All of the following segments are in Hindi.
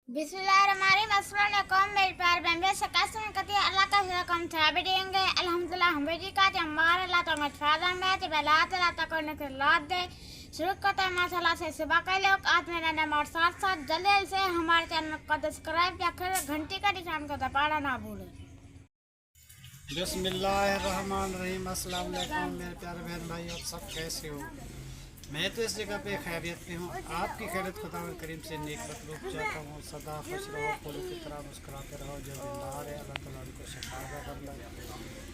बिस्मिल्लाहिर्रहमानिर्रहीम मेरे प्यारे बहन से कसम करती है अल्लाह का रकम था बेटेंगे अल्हम्दुलिल्लाह हम बेटी का हमारे अल्लाह तो मत फादर में ते बेलात अल्लाह तक ने के लाद दे शुरू करते हैं माशाल्लाह से सुबह के लोग आज मेरा नाम और साथ साथ जल्दी से हमारे चैनल को सब्सक्राइब या फिर घंटी का निशान को दबाना ना भूलें। बिस्मिल्लाहिर्रहमानिर्रहीम। अस्सलाम वालेकुम मेरे प्यारे बहन भाई, आप सब कैसे हो? मैं तो इस जगह पे खैरियत में हूँ। आपकी खैरियत खुदा करीम से नेक मतलूब चाहता हूँ। सदा खुश रहो, फूलों की तरह मुस्कुराते रहो। जो बीमार है अल्लाह ताला उनको शिफा कर दे,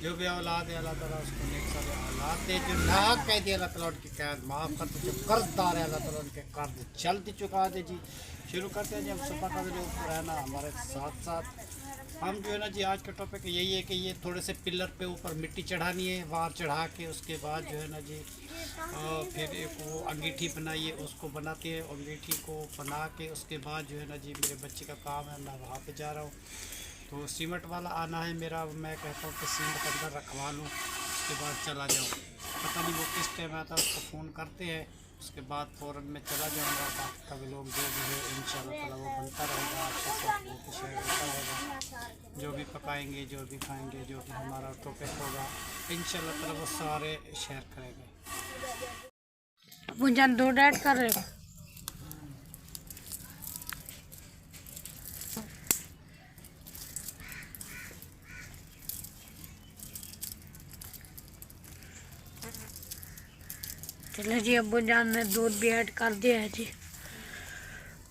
जो भी औलाद है अल्लाह ताला उसको नेक साल औलाद दे, जो नाक कह दे अल्लाह ताला उनकी कैद माफ़ कर दे, जो कर्जदार है अल्लाह ताला उनके कर्ज जल्दी चुका दे। जी शुरू करते हैं जी। हम सुबह का वीडियो रहना हमारे साथ साथ हम जो है ना जी, आज का टॉपिक यही है कि ये थोड़े से पिलर पे ऊपर मिट्टी चढ़ानी है, वार चढ़ा के उसके बाद जो है ना जी फिर एक वो अंगीठी बनाइए, उसको बनाते हैं। अंगीठी को बना के उसके बाद जो है ना जी मेरे बच्चे का काम है, मैं वहाँ पे जा रहा हूँ। तो सीमेंट वाला आना है मेरा, मैं कहता हूँ कि सीमेंट अंदर रखवा लूँ, उसके बाद चला जाऊँ। पता नहीं वो किस टाइम आता है, उसको फ़ोन करते हैं, उसके बाद फ़ौरन में चला जाऊँगा। बाकी का भी लोग जो भी है इंशाल्लाह वो बनता रहेगा, आपके साथ वो शेयर होता रहेगा। जो भी पकाएंगे, जो भी खाएंगे, जो भी हमारा टॉपिक होगा इंशाल्लाह ताला वो सारे शेयर करेंगे। मुझे दो डेट कर रहे हो। चलो जी, अब्बू जान ने दूध भी ऐड कर दिया है जी।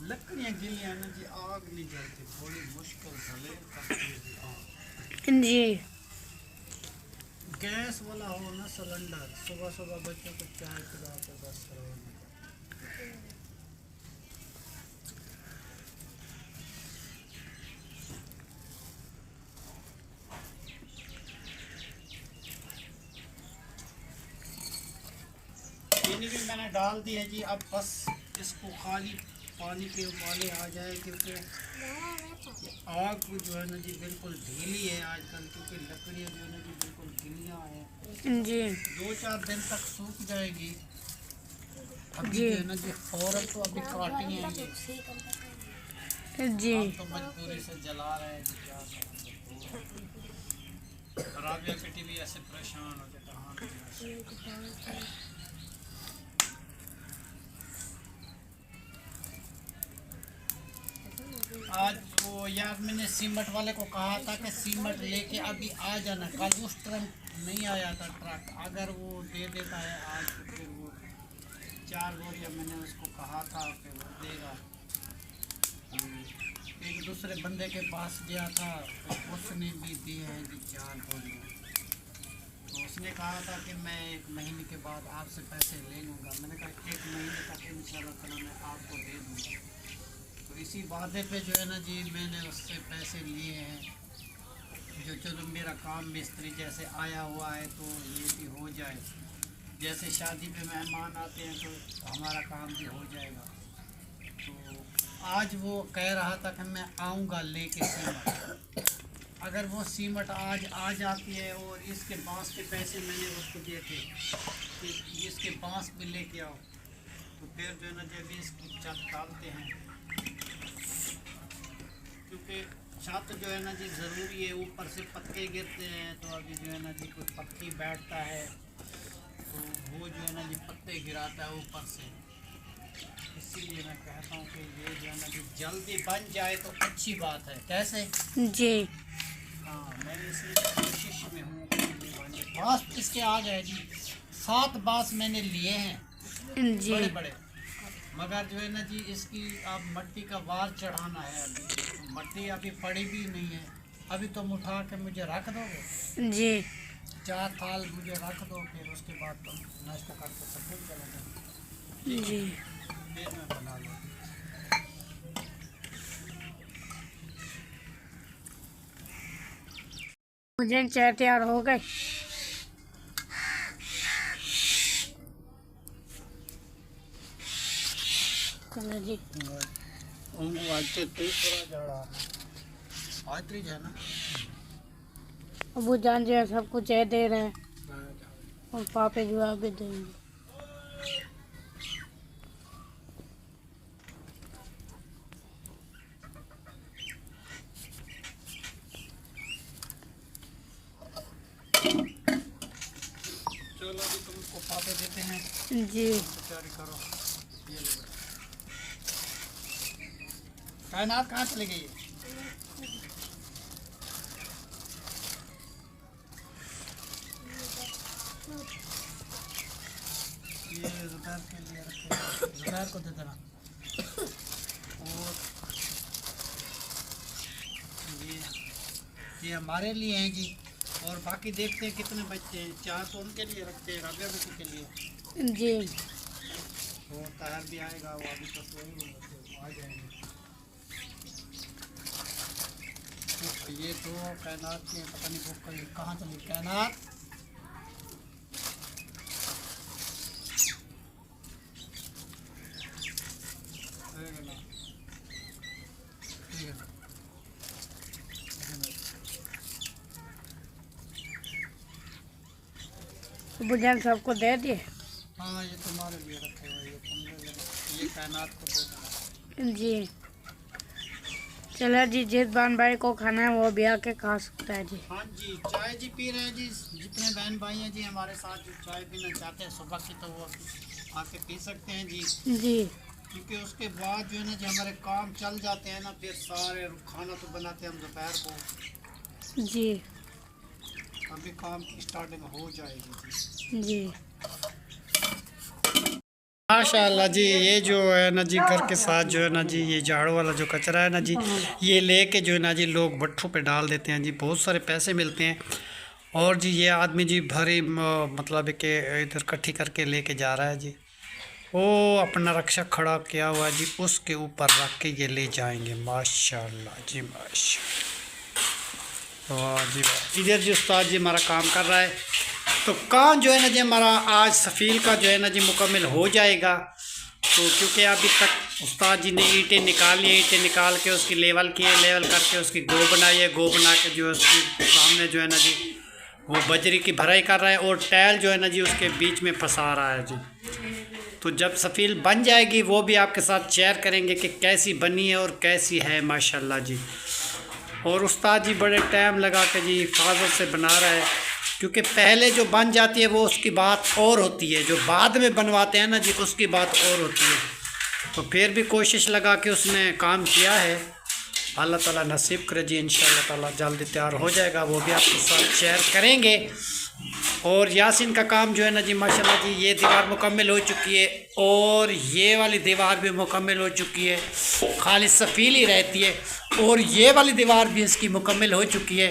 लकड़ियाँ गिलियाँ ना जी, आग नहीं जलती, बड़ी मुश्किल भले करती है जी आग। जी गैस वाला हो ना सिलेंडर, सुबह सुबह बच्चों को चाय पिला के बस रवाना। चीनी भी मैंने डाल दी है जी। अब बस इसको खाली पानी के उबाले आ जाए, क्योंकि आग जो है ना जी बिल्कुल ढीली है आजकल, क्योंकि लकड़ियाँ जो है ना जी बिल्कुल ढीलियाँ हैं जी 2-4 दिन तक सूख जाएगी। अभी जो है ना जी फौरन तो अभी काटी है ये जी तो मजबूरी से जला रहे हैं जी, क्या खराबियाँ बेटी भी ऐसे परेशान हो जाता। आज वो यार मैंने सीमेंट वाले को कहा था कि सीमेंट लेके अभी आ जाना, कल उस टाइम नहीं आया था ट्रक। अगर वो दे देता है आज तो फिर वो 4 बोरियाँ मैंने उसको कहा था कि वो देगा। एक दूसरे बंदे के पास गया था तो उसने भी दिए हैं जी 4 बोरियाँ। तो उसने कहा था कि मैं 1 महीने के बाद आपसे पैसे ले लूँगा। मैंने कहा 1 महीने तक इंशाल्लाह ताला मैं आपको दे दूँगा। तो इसी वादे पे जो है ना जी मैंने उससे पैसे लिए हैं। जो चलो मेरा काम मिस्त्री जैसे आया हुआ है तो ये भी हो जाए, जैसे शादी पे मेहमान आते हैं तो हमारा काम भी हो जाएगा। तो आज वो कह रहा था कि मैं आऊँगा लेके सीमेंट। अगर वो सीमेंट आज आ जाती है और इसके बांस के पैसे मैंने उसको दिए थे कि इसके बांस भी लेके आओ, तो फिर जो है ना जब इसकी छत डालते हैं, क्योंकि छत जो है ना जी ज़रूरी है, ऊपर से पत्ते गिरते हैं। तो अभी जो है ना जी कोई पत्ती बैठता है तो वो जो है ना जी पत्ते गिराता है ऊपर से। इसीलिए मैं कहता हूँ कि ये जो है ना जी जल्दी बन जाए तो अच्छी बात है। कैसे जी हाँ, मैंने इसी कोशिश में हूँ कि ये बन जाए। बाँस इसके आ गए जी, 7 बाँस मैंने लिए हैं जी बड़े बड़े, मगर जो है ना जी इसकी अब मट्टी का वार चढ़ाना है। अभी तो मट्टी अभी पड़ी भी नहीं है। अभी तुम उठा के मुझे रख दोगे जी 4 थाल मुझे रख दो, फिर उसके बाद तुम नाश्ता करके सब कुछ चला जाओ। जी फिर मैं बना लूँ। मुझे चाय तैयार हो गए। चलो जी आज तीसरा जड़ा आज तीज है ना। अबू जान जो है सबको चाय दे रहे हैं और पापे जवाब भी देंगे। आपको पापे देते हैं। जी तैयारी करो। ये लो बेटा। कायनात कहाँ चली गई है? ये जुबैर के लिए रखे, जुबैर को दे देना। और ये हमारे लिए हैं जी। और बाकी देखते हैं कितने बच्चे हैं। 4 तो उनके लिए रखते हैं, राबिया बेटी के लिए। जी वो ताहिर भी आएगा, वो अभी तो सोए हुए बच्चे, वो आ जाएंगे। तो ये तो कायनात के पता नहीं वो कहाँ चली कायनात। बुझान सबको दे दिए। हाँ ये तुम्हारे लिए रखे हुए, ये तुम ले लेना, ये कायनात को दे देना। जी चलो जी, जिस बहन भाई को खाना है वो भी आके खा सकता है जी। हाँ जी, चाय जी पी रहे हैं जी। जितने बहन भाई हैं जी हमारे साथ जो चाय पीना चाहते हैं सुबह की, तो वो आके पी सकते हैं जी। जी क्योंकि उसके बाद जो है ना जी हमारे काम चल जाते हैं ना, फिर सारे खाना तो बनाते हैं हम दोपहर को। जी अभी काम की स्टार्टिंग हो जाएगी जी। जी माशाल्लाह जी। ये जो है ना जी घर के साथ जो है ना जी ये झाड़ू वाला जो कचरा है ना जी, ये लेके जो है ना जी लोग भट्ठों पे डाल देते हैं जी। बहुत सारे पैसे मिलते हैं। और जी ये आदमी जी भरी मतलब कि इधर इकट्ठी करके लेके जा रहा है जी। वो अपना रक्षा खड़ा किया हुआ है जी, उसके ऊपर रख के ये ले जाएंगे। माशाल्लाह जी माशाल्लाह, वाह जी वाह। इधर जी उस्ताद जी हमारा काम कर रहा है। तो काम जो है ना जी हमारा आज सफ़ील का जो है ना जी मुकम्मल हो जाएगा। तो क्योंकि अभी तक उस्ताद जी ने ईंटें निकाली, ईंटें निकाल के उसकी लेवल किए, लेवल करके उसकी गो बनाई है। गो बना के जो है उसके सामने जो है ना जी वो बजरी की भराई कर रहा है और टाइल जो है ना जी उसके बीच में फंसा रहा है जी। तो जब सफ़ील बन जाएगी वो भी आपके साथ शेयर करेंगे कि कैसी बनी है और कैसी है माशाल्लाह जी। और उस्ताद जी बड़े टाइम लगा के जी हिफाजत से बना रहा है, क्योंकि पहले जो बन जाती है वो उसकी बात और होती है, जो बाद में बनवाते हैं ना जी उसकी बात और होती है। तो फिर भी कोशिश लगा के उसने काम किया है। अल्लाह ताला नसीब करे जी, इंशाअल्लाह ताला जल्दी तैयार हो जाएगा, वो भी आपके साथ शेयर करेंगे। और यासीन का काम जो है ना जी माशाल्लाह जी ये दीवार मुकम्मल हो चुकी है और ये वाली दीवार भी मुकम्मल हो चुकी है, खाली सफ़ील ही रहती है। और ये वाली दीवार भी इसकी मुकम्मल हो चुकी है।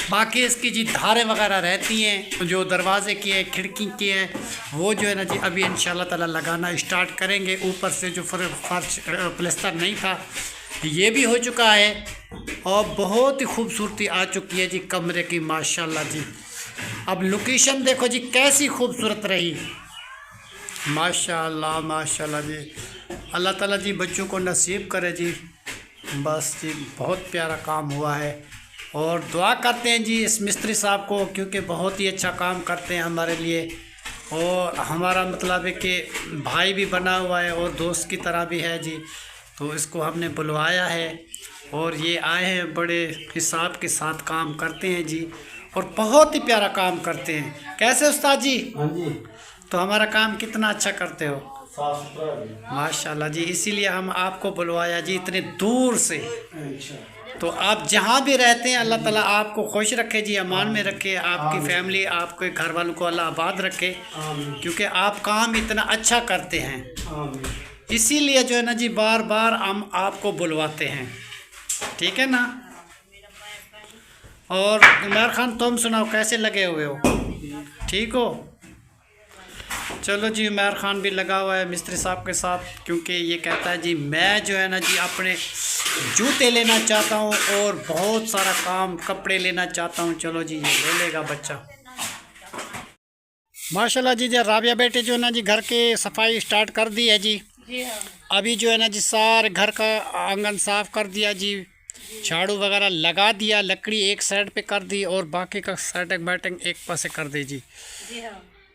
बाकी इसकी जी धारें वगैरह रहती हैं, जो दरवाजे की है, खिड़की की है, वो जो है ना जी अभी इंशाल्लाह ताला लगाना स्टार्ट करेंगे। ऊपर से जो फर्श प्लास्टर नहीं था ये भी हो चुका है और बहुत ही खूबसूरती आ चुकी है जी कमरे की माशाल्लाह जी। अब लोकेशन देखो जी कैसी खूबसूरत रही, माशाल्लाह माशाल्लाह जी। अल्लाह ताला जी बच्चों को नसीब करे जी। बस जी बहुत प्यारा काम हुआ है और दुआ करते हैं जी इस मिस्त्री साहब को, क्योंकि बहुत ही अच्छा काम करते हैं हमारे लिए। और हमारा मतलब है कि भाई भी बना हुआ है और दोस्त की तरह भी है जी। तो इसको हमने बुलवाया है और ये आए हैं, बड़े हिसाब के साथ काम करते हैं जी और बहुत ही प्यारा काम करते हैं। कैसे उस्ताद जी? हाँ जी, तो हमारा काम कितना अच्छा करते हो साफ सुथरा भी। माशाल्लाह जी। इसीलिए हम आपको बुलवाया जी इतने दूर से। अच्छा, तो आप जहाँ भी रहते हैं अल्लाह ताला आपको खुश रखे जी, अमान में रखे, आपकी फैमिली, आपके घर वालों को अल्लाह आबाद रखे, आमीन क्योंकि आप काम इतना अच्छा करते हैं। आमीन। इसीलिए जो है ना जी बार बार हम आपको बुलवाते हैं, ठीक है ना। और उमर खान तुम सुनाओ कैसे लगे हुए हो, ठीक हो? चलो जी उमर खान भी लगा हुआ है मिस्त्री साहब के साथ, क्योंकि ये कहता है जी मैं जो है ना जी अपने जूते लेना चाहता हूँ और बहुत सारा काम कपड़े लेना चाहता हूँ। चलो जी ये ले लेगा बच्चा माशाल्लाह जी। राबिया बेटे जो है ना जी घर के सफाई स्टार्ट कर दी है जी। अभी जो है ना जी सारे घर का आंगन साफ कर दिया जी, झाड़ू वगैरह लगा दिया, लकड़ी एक साइड पे कर दी और बाकी का सेटिंग बैटिंग एक पासे कर दी जी।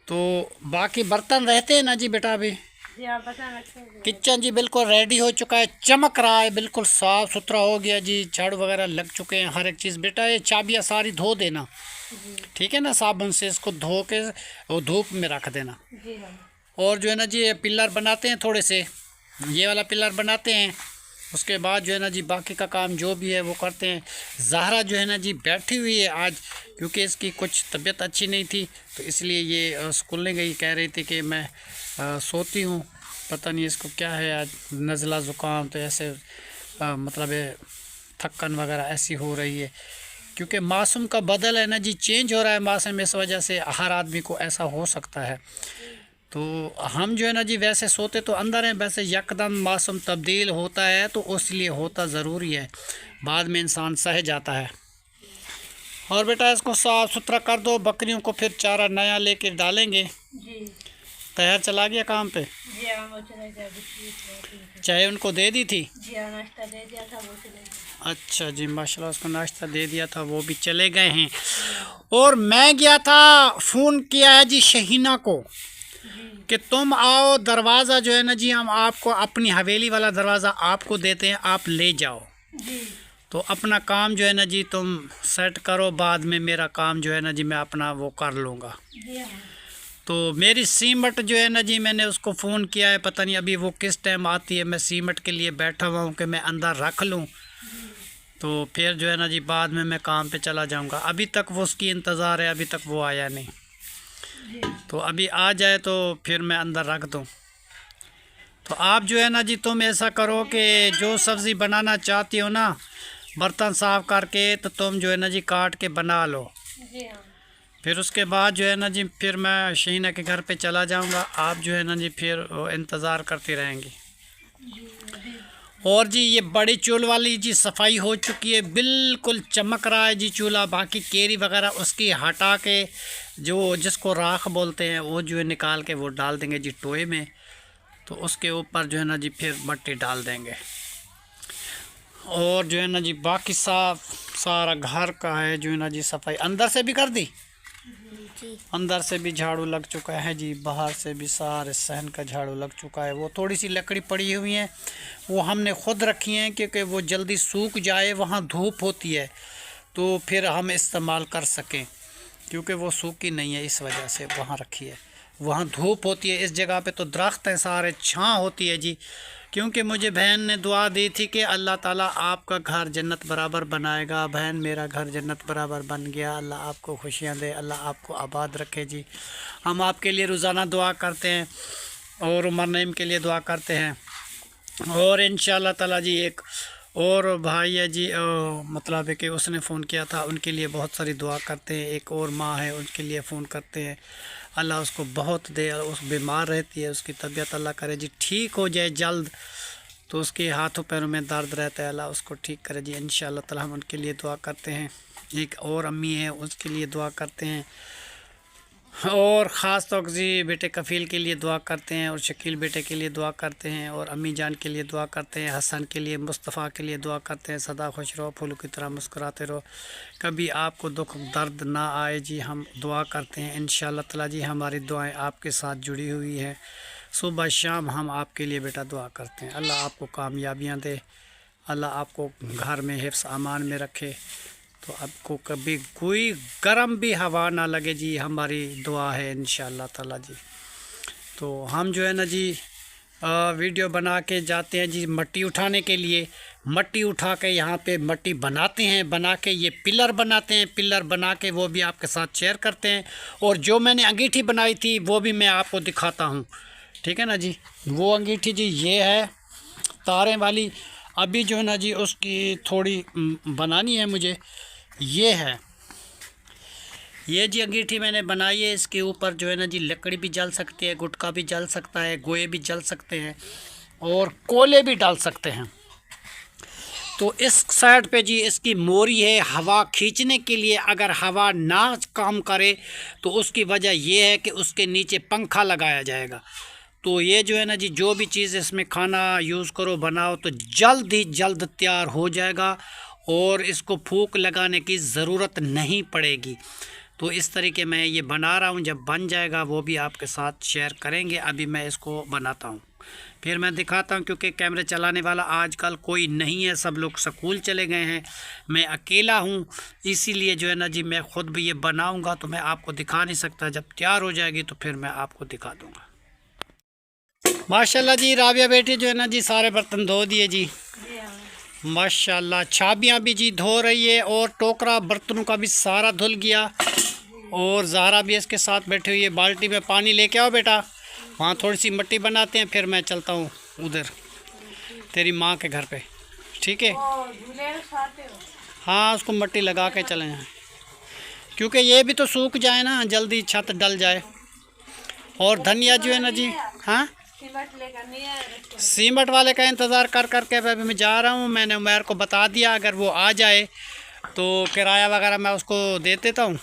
तो बाकी बर्तन रहते हैं ना जी बेटा अभी जी आप बता सकते हैं। किचन जी बिल्कुल रेडी हो चुका है, चमक रहा है, बिल्कुल साफ सुथरा हो गया जी, झाड़ू वगैरह लग चुके हैं, हर एक चीज़। बेटा ये चाबियाँ सारी धो देना, ठीक है ना, साबुन से इसको धो के वो धूप में रख देना। जी हाँ। और जो है ना जी ये पिलर बनाते हैं थोड़े से, ये वाला पिलर बनाते हैं, उसके बाद जो है ना जी बाकी का काम जो भी है वो करते हैं। ज़हरा जो है ना जी बैठी हुई है आज, क्योंकि इसकी कुछ तबीयत अच्छी नहीं थी, तो इसलिए ये स्कूल नहीं गई। कह रही थी कि मैं सोती हूँ, पता नहीं इसको क्या है आज, नज़ला ज़ुकाम, तो ऐसे मतलब थक्कन वगैरह ऐसी हो रही है, क्योंकि मौसम का बदल है ना जी, चेंज हो रहा है मौसम, इस वजह से हर आदमी को ऐसा हो सकता है। तो हम जो है ना जी वैसे सोते तो अंदर हैं, वैसे यकदम मौसम तब्दील होता है तो इसलिए होता ज़रूरी है, बाद में इंसान सह जाता है। और बेटा इसको साफ़ सुथरा कर दो, बकरियों को फिर चारा नया लेके डालेंगे। जी तैयार चला गया काम पे? जी हाँ वो चले गए। चाय उनको दे दी थी? जी हाँ नाश्ता दे दिया था, वो चले गए। अच्छा जी, माशाल्लाह उसको नाश्ता दे दिया था, वो भी चले गए हैं। और मैं गया था, फ़ोन किया है जी शहीना को कि तुम आओ, दरवाज़ा जो है ना जी हम आपको अपनी हवेली वाला दरवाज़ा आपको देते हैं, आप ले जाओ। जी तो अपना काम जो है ना जी तुम सेट करो, बाद में मेरा काम जो है ना जी मैं अपना वो कर लूँगा। जी हाँ। तो मेरी सीमट जो है ना जी मैंने उसको फ़ोन किया है, पता नहीं अभी वो किस टाइम आती है। मैं सीमट के लिए बैठा हुआ हूँ कि मैं अंदर रख लूँ, तो फिर जो है ना जी बाद में मैं काम पे चला जाऊँगा। अभी तक वो उसकी इंतज़ार है, अभी तक वो आया नहीं, तो अभी आ जाए तो फिर मैं अंदर रख दूँ। तो आप जो है ना जी तुम ऐसा करो कि जो सब्ज़ी बनाना चाहती हो ना, बर्तन साफ़ करके तो तुम जो है ना जी काट के बना लो। जी हाँ। फिर उसके बाद जो है ना जी फिर मैं शहीना के घर पे चला जाऊंगा, आप जो है ना जी फिर इंतज़ार करती रहेंगी। और जी ये बड़ी चूल वाली जी सफाई हो चुकी है, बिल्कुल चमक रहा है जी चूल्हा। बाकी केरी वगैरह उसकी हटा के जो जिसको राख बोलते हैं वो जो है निकाल के वो डाल देंगे जी टोए में, तो उसके ऊपर जो है ना जी फिर मट्टी डाल देंगे। और जो है ना जी बाकी सारा घर का है जो है ना जी सफाई अंदर से भी कर दी, अंदर से भी झाड़ू लग चुका है जी, बाहर से भी सारे सहन का झाड़ू लग चुका है। वो थोड़ी सी लकड़ी पड़ी हुई है, वो हमने खुद रखी हैं क्योंकि वो जल्दी सूख जाए, वहाँ धूप होती है तो फिर हम इस्तेमाल कर सकें, क्योंकि वो सूखी नहीं है इस वजह से वहाँ रखी है। वहाँ धूप होती है, इस जगह पे तो दरख्त हैं सारे, छाँव होती है जी। क्योंकि मुझे बहन ने दुआ दी थी कि अल्लाह ताला आपका घर जन्नत बराबर बनाएगा। बहन मेरा घर जन्नत बराबर बन गया, अल्लाह आपको खुशियाँ दे, अल्लाह आपको आबाद रखे जी। हम आपके लिए रोज़ाना दुआ करते हैं और उमर नईम के लिए दुआ करते हैं। और इंशाअल्लाह ताला जी एक और भाई है जी, मतलब है कि उसने फ़ोन किया था, उनके लिए बहुत सारी दुआ करते हैं। एक और माँ है, उनके लिए फ़ोन करते हैं, अल्लाह उसको बहुत दे। उस बीमार रहती है, उसकी तबीयत अल्लाह करे जी ठीक हो जाए जल्द, तो उसके हाथों पैरों में दर्द रहता है, अल्लाह उसको ठीक करे जी इंशाअल्लाह ताला। हम उनके लिए दुआ करते हैं। एक और अम्मी है, उसके लिए दुआ करते हैं। और ख़ास तौर से बेटे कफ़ील के लिए दुआ करते हैं, और शकील बेटे के लिए दुआ करते हैं, और अम्मी जान के लिए दुआ करते हैं, हसन के लिए, मुस्तफ़ा के लिए दुआ करते हैं। सदा खुश रहो, फूलों की तरह मुस्कुराते रहो, कभी आपको दुख दर्द ना आए जी, हम दुआ करते हैं। इंशाअल्लाह ताला जी हमारी दुआएं आपके साथ जुड़ी हुई हैं, सुबह शाम हम आपके लिए बेटा दुआ करते हैं। अल्लाह आपको कामयाबियाँ दे, अल्लाह आपको घर में हिफ्ज़ अमान में रखे, तो आपको कभी कोई गर्म भी हवा ना लगे जी, हमारी दुआ है इंशाअल्लाह ताला जी। तो हम जो है ना जी वीडियो बना के जाते हैं जी मट्टी उठाने के लिए। मट्टी उठा के यहाँ पे मट्टी बनाते हैं, बना के ये पिलर बनाते हैं, पिलर बना के वो भी आपके साथ शेयर करते हैं। और जो मैंने अंगीठी बनाई थी वो भी मैं आपको दिखाता हूँ, ठीक है ना जी। वो अंगीठी जी ये है तारें वाली, अभी जो है ना जी उसकी थोड़ी बनानी है मुझे। ये है, ये जी अंगीठी मैंने बनाई है, इसके ऊपर जो है ना जी लकड़ी भी जल सकती है, गुटखा भी जल सकता है, गोए भी जल सकते हैं, और कोयले भी डाल सकते हैं। तो इस साइड पे जी इसकी मोरी है हवा खींचने के लिए। अगर हवा ना काम करे तो उसकी वजह ये है कि उसके नीचे पंखा लगाया जाएगा। तो ये जो है ना जी जो भी चीज़ इसमें खाना यूज़ करो बनाओ तो जल्द ही जल्द तैयार हो जाएगा, और इसको फूंक लगाने की ज़रूरत नहीं पड़ेगी। तो इस तरीके मैं ये बना रहा हूँ। जब बन जाएगा वो भी आपके साथ शेयर करेंगे। अभी मैं इसको बनाता हूँ, फिर मैं दिखाता हूँ, क्योंकि कैमरे चलाने वाला आजकल कोई नहीं है, सब लोग स्कूल चले गए हैं, मैं अकेला हूँ। इसीलिए जो है ना जी मैं ख़ुद भी ये बनाऊँगा तो मैं आपको दिखा नहीं सकता। जब तैयार हो जाएगी तो फिर मैं आपको दिखा दूँगा। माशाल्लाह जी राबिया बेटी जो है ना जी सारे बर्तन धो दिए जी, माशाल्लाह। छाबियाँ भी जी धो रही है और टोकरा बर्तनों का भी सारा धुल गया। और ज़हरा भी इसके साथ बैठी हुई है। बाल्टी में पानी लेके आओ बेटा, वहाँ थोड़ी सी मिट्टी बनाते हैं, फिर मैं चलता हूँ उधर तेरी माँ के घर पे, ठीक है? हाँ, उसको मिट्टी लगा के चले जाएँ, क्योंकि ये भी तो सूख जाए ना, जल्दी छत डल जाए। और धनिया जो है ना जी, हाँ सीमेंट वाले का इंतज़ार कर करके अभी मैं जा रहा हूँ। मैंने उमैर को बता दिया अगर वो आ जाए तो किराया वगैरह मैं उसको दे देता हूँ,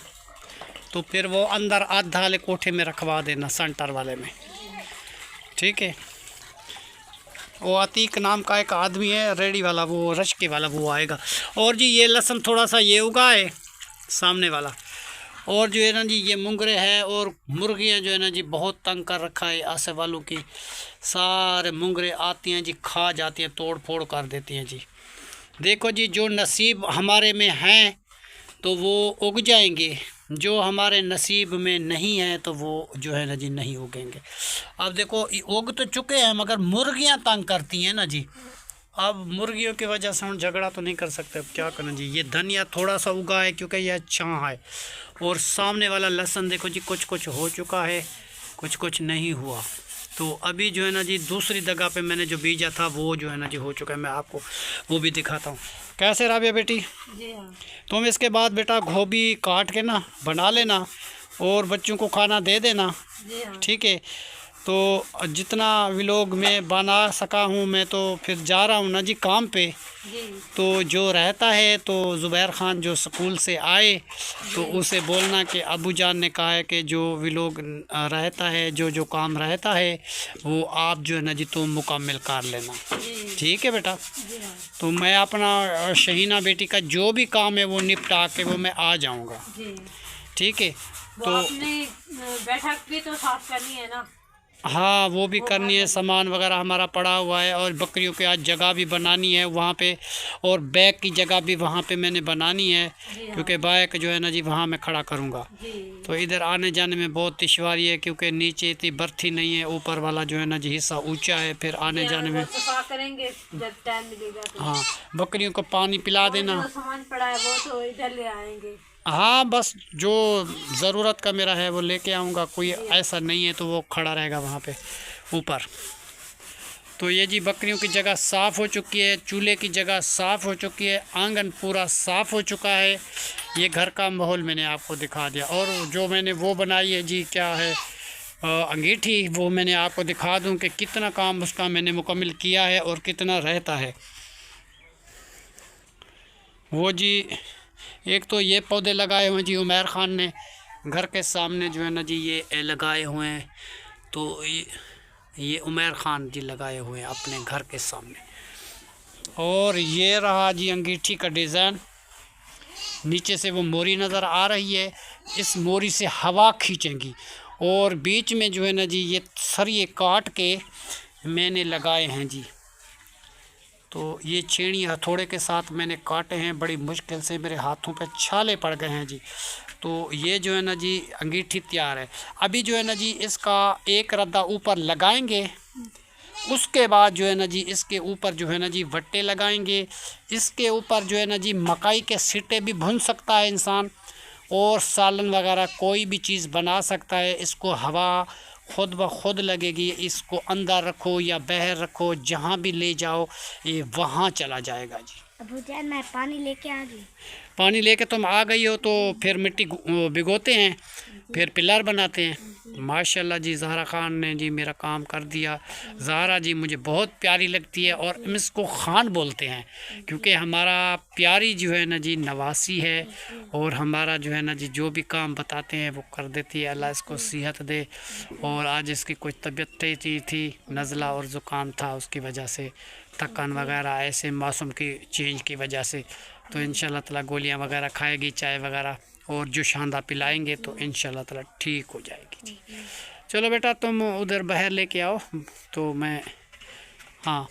तो फिर वो अंदर आधा वाले कोठे में रखवा देना, सेंटर वाले में, ठीक है? वो अतीक नाम का एक आदमी है रेडी वाला, वो रश्के वाला, वो आएगा। और जी ये लहसुन थोड़ा सा ये उगा है सामने वाला। और जो है ना जी ये मुंगरे है और मुर्गियां जो है ना जी बहुत तंग कर रखा है आसे वालों की। सारे मुंगरे आती हैं जी, खा जाती हैं, तोड़ फोड़ कर देती हैं जी। देखो जी जो नसीब हमारे में हैं तो वो उग जाएंगे, जो हमारे नसीब में नहीं है तो वो जो है ना जी नहीं उगेंगे। अब देखो उग तो चुके हैं मगर मुर्गियां तंग करती हैं ना जी। अब मुर्गियों की वजह से हम झगड़ा तो नहीं कर सकते, अब क्या करना जी। ये धनिया थोड़ा सा उगा है क्योंकि यह अच्छा है। और सामने वाला लहसुन देखो जी कुछ कुछ हो चुका है, कुछ कुछ नहीं हुआ। तो अभी जो है ना जी दूसरी जगह पे मैंने जो बीजा था वो जो है ना जी हो चुका है। मैं आपको वो भी दिखाता हूँ। कैसे राबिया बेटी जी हाँ। तुम इसके बाद बेटा गोभी काट के ना बना लेना और बच्चों को खाना दे देना, ठीक है? तो जितना व्लॉग में बना सका हूँ मैं तो फिर जा रहा हूँ ना जी काम पे। तो जो रहता है तो ज़ुबैर ख़ान जो स्कूल से आए तो उसे बोलना कि अबू जान ने कहा है कि जो व्लॉग रहता है, जो जो काम रहता है वो आप जो है ना जी तुम मुकम्मल कर लेना, ठीक है बेटा? तो मैं अपना शहीना बेटी का जो भी काम है वो निपटा के वो मैं आ जाऊँगा, ठीक है? तो बैठक भी तो साफ करनी है ना। हाँ वो भी करनी है, सामान वगैरह हमारा पड़ा हुआ है। और बकरियों के आज जगह भी बनानी है वहाँ पे, और बैग की जगह भी वहाँ पे मैंने बनानी है, क्योंकि बाइक जो है ना जी वहाँ मैं खड़ा करूँगा। तो इधर आने जाने में बहुत दुश्वारी है क्योंकि नीचे इतनी बर्थी नहीं है, ऊपर वाला जो है ना जी हिस्सा ऊंचा है, फिर आने जाने में करेंगे जब टाइम मिलेगा तो। हाँ बकरियों को पानी पिला देना। सामान पड़ा है वो तो इधर ले आएंगे। हाँ बस जो ज़रूरत का मेरा है वो लेके आऊँगा, कोई ऐसा नहीं है तो वो खड़ा रहेगा वहाँ पे ऊपर। तो ये जी बकरियों की जगह साफ़ हो चुकी है, चूल्हे की जगह साफ़ हो चुकी है, आंगन पूरा साफ़ हो चुका है। ये घर का माहौल मैंने आपको दिखा दिया। और जो मैंने वो बनाई है जी क्या है अंगीठी, वो मैंने आपको दिखा दूँ कि कितना काम उसका मैंने मुकम्मल किया है और कितना रहता है वो जी। एक तो ये पौधे लगाए हुए हैं जी उमैर ख़ान ने घर के सामने जो है ना जी ये लगाए हुए हैं। तो ये उमैर ख़ान जी लगाए हुए हैं अपने घर के सामने। और ये रहा जी अंगीठी का डिज़ाइन, नीचे से वो मोरी नज़र आ रही है, इस मोरी से हवा खींचेंगी। और बीच में जो है ना जी ये सरिये काट के मैंने लगाए हैं जी। तो ये छेड़ी हथौड़े के साथ मैंने काटे हैं, बड़ी मुश्किल से मेरे हाथों पे छाले पड़ गए हैं जी। तो ये जो है ना जी अंगीठी तैयार है। अभी जो है ना जी इसका एक रद्दा ऊपर लगाएंगे, उसके बाद जो है ना जी इसके ऊपर जो है ना जी वट्टे लगाएंगे। इसके ऊपर जो है ना जी मकाई के सिट्टे भी भून सकता है इंसान, और सालन वगैरह कोई भी चीज़ बना सकता है। इसको हवा खुद ब खुद लगेगी, इसको अंदर रखो या बाहर रखो, जहाँ भी ले जाओ ये वहाँ चला जाएगा जी। अबू जान मैं पानी लेके आ गई। पानी लेके तुम आ गई हो तो फिर मिट्टी भिगोते हैं, फिर पिलर बनाते हैं। माशाल्लाह जी ज़हरा ख़ान ने जी मेरा काम कर दिया। ज़हरा जी मुझे बहुत प्यारी लगती है और इसको ख़ान बोलते हैं क्योंकि हमारा प्यारी जो है ना जी नवासी है, और हमारा जो है ना जी जो भी काम बताते हैं वो कर देती है। अल्लाह इसको सेहत दे। और आज इसकी कुछ तबीयत थी नज़ला और ज़ुकाम था, उसकी वजह से थकान वगैरह ऐसे मौसम की चेंज की वजह से। तो इंशाल्लाह ताला गोलियां वगैरह खाएगी, चाय वगैरह और जो शानदा पिलाएंगे तो इंशाल्लाह ताला ठीक हो जाएगी जी। चलो बेटा तुम उधर बाहर लेके आओ तो मैं, हाँ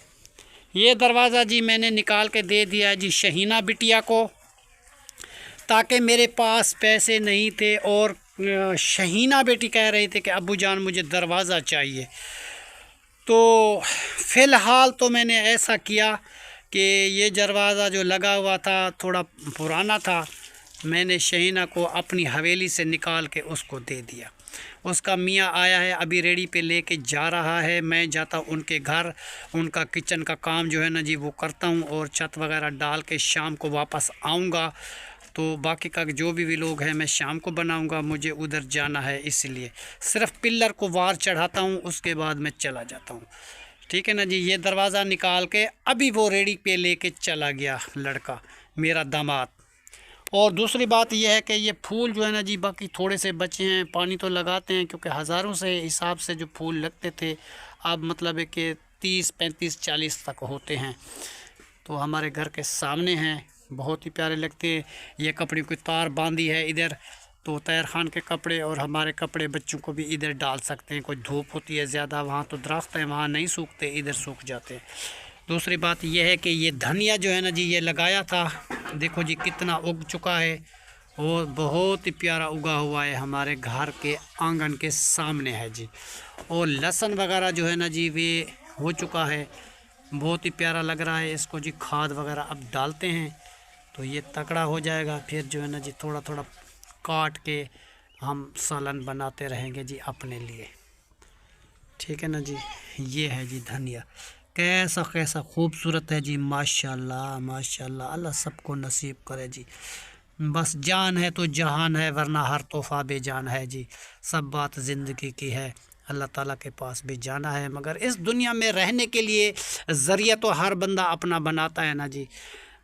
ये दरवाज़ा जी मैंने निकाल के दे दिया जी शहीना बिटिया को, ताकि मेरे पास पैसे नहीं थे और शहीना बेटी कह रही थी कि अब्बू जान मुझे दरवाज़ा चाहिए। तो फ़िलहाल तो मैंने ऐसा किया कि ये दरवाज़ा जो लगा हुआ था थोड़ा पुराना था, मैंने शहीना को अपनी हवेली से निकाल के उसको दे दिया। उसका मियाँ आया है अभी रेडी पे लेके जा रहा है, मैं जाता हूँ उनके घर, उनका किचन का काम जो है ना जी वो करता हूँ और छत वगैरह डाल के शाम को वापस आऊँगा। तो बाकी का जो भी लोग हैं मैं शाम को बनाऊँगा, मुझे उधर जाना है इसलिए सिर्फ पिल्लर को वार चढ़ाता हूँ, उसके बाद मैं चला जाता हूँ। ठीक है ना जी। ये दरवाज़ा निकाल के अभी वो रेडी पे लेके चला गया लड़का मेरा दामाद। और दूसरी बात यह है कि ये फूल जो है ना जी बाकी थोड़े से बचे हैं, पानी तो लगाते हैं क्योंकि हज़ारों से हिसाब से जो फूल लगते थे अब मतलब है कि 30, 35, 40 तक होते हैं। तो हमारे घर के सामने हैं, बहुत ही प्यारे लगते हैं। ये कपड़े की तार बांधी है इधर, तो तैर खान के कपड़े और हमारे कपड़े बच्चों को भी इधर डाल सकते हैं। कोई धूप होती है ज़्यादा, वहाँ तो दरख्त है वहाँ नहीं सूखते, इधर सूख जाते हैं। दूसरी बात यह है कि ये धनिया जो है ना जी ये लगाया था, देखो जी कितना उग चुका है और बहुत ही प्यारा उगा हुआ है, हमारे घर के आंगन के सामने है जी। और लहसुन वगैरह जो है ना जी वे हो चुका है, बहुत ही प्यारा लग रहा है। इसको जी खाद वगैरह अब डालते हैं तो ये तगड़ा हो जाएगा। फिर जो है ना जी थोड़ा थोड़ा काट के हम सालन बनाते रहेंगे जी अपने लिए। ठीक है ना जी। ये है जी धनिया, कैसा कैसा खूबसूरत है जी, माशाल्लाह माशाल्लाह। अल्लाह सबको नसीब करे जी। बस जान है तो जहान है, वरना हर तोहफ़ा बेजान है जी। सब बात ज़िंदगी की है, अल्लाह ताला के पास भी जाना है। मगर इस दुनिया में रहने के लिए ज़रिया तो हर बंदा अपना बनाता है ना जी।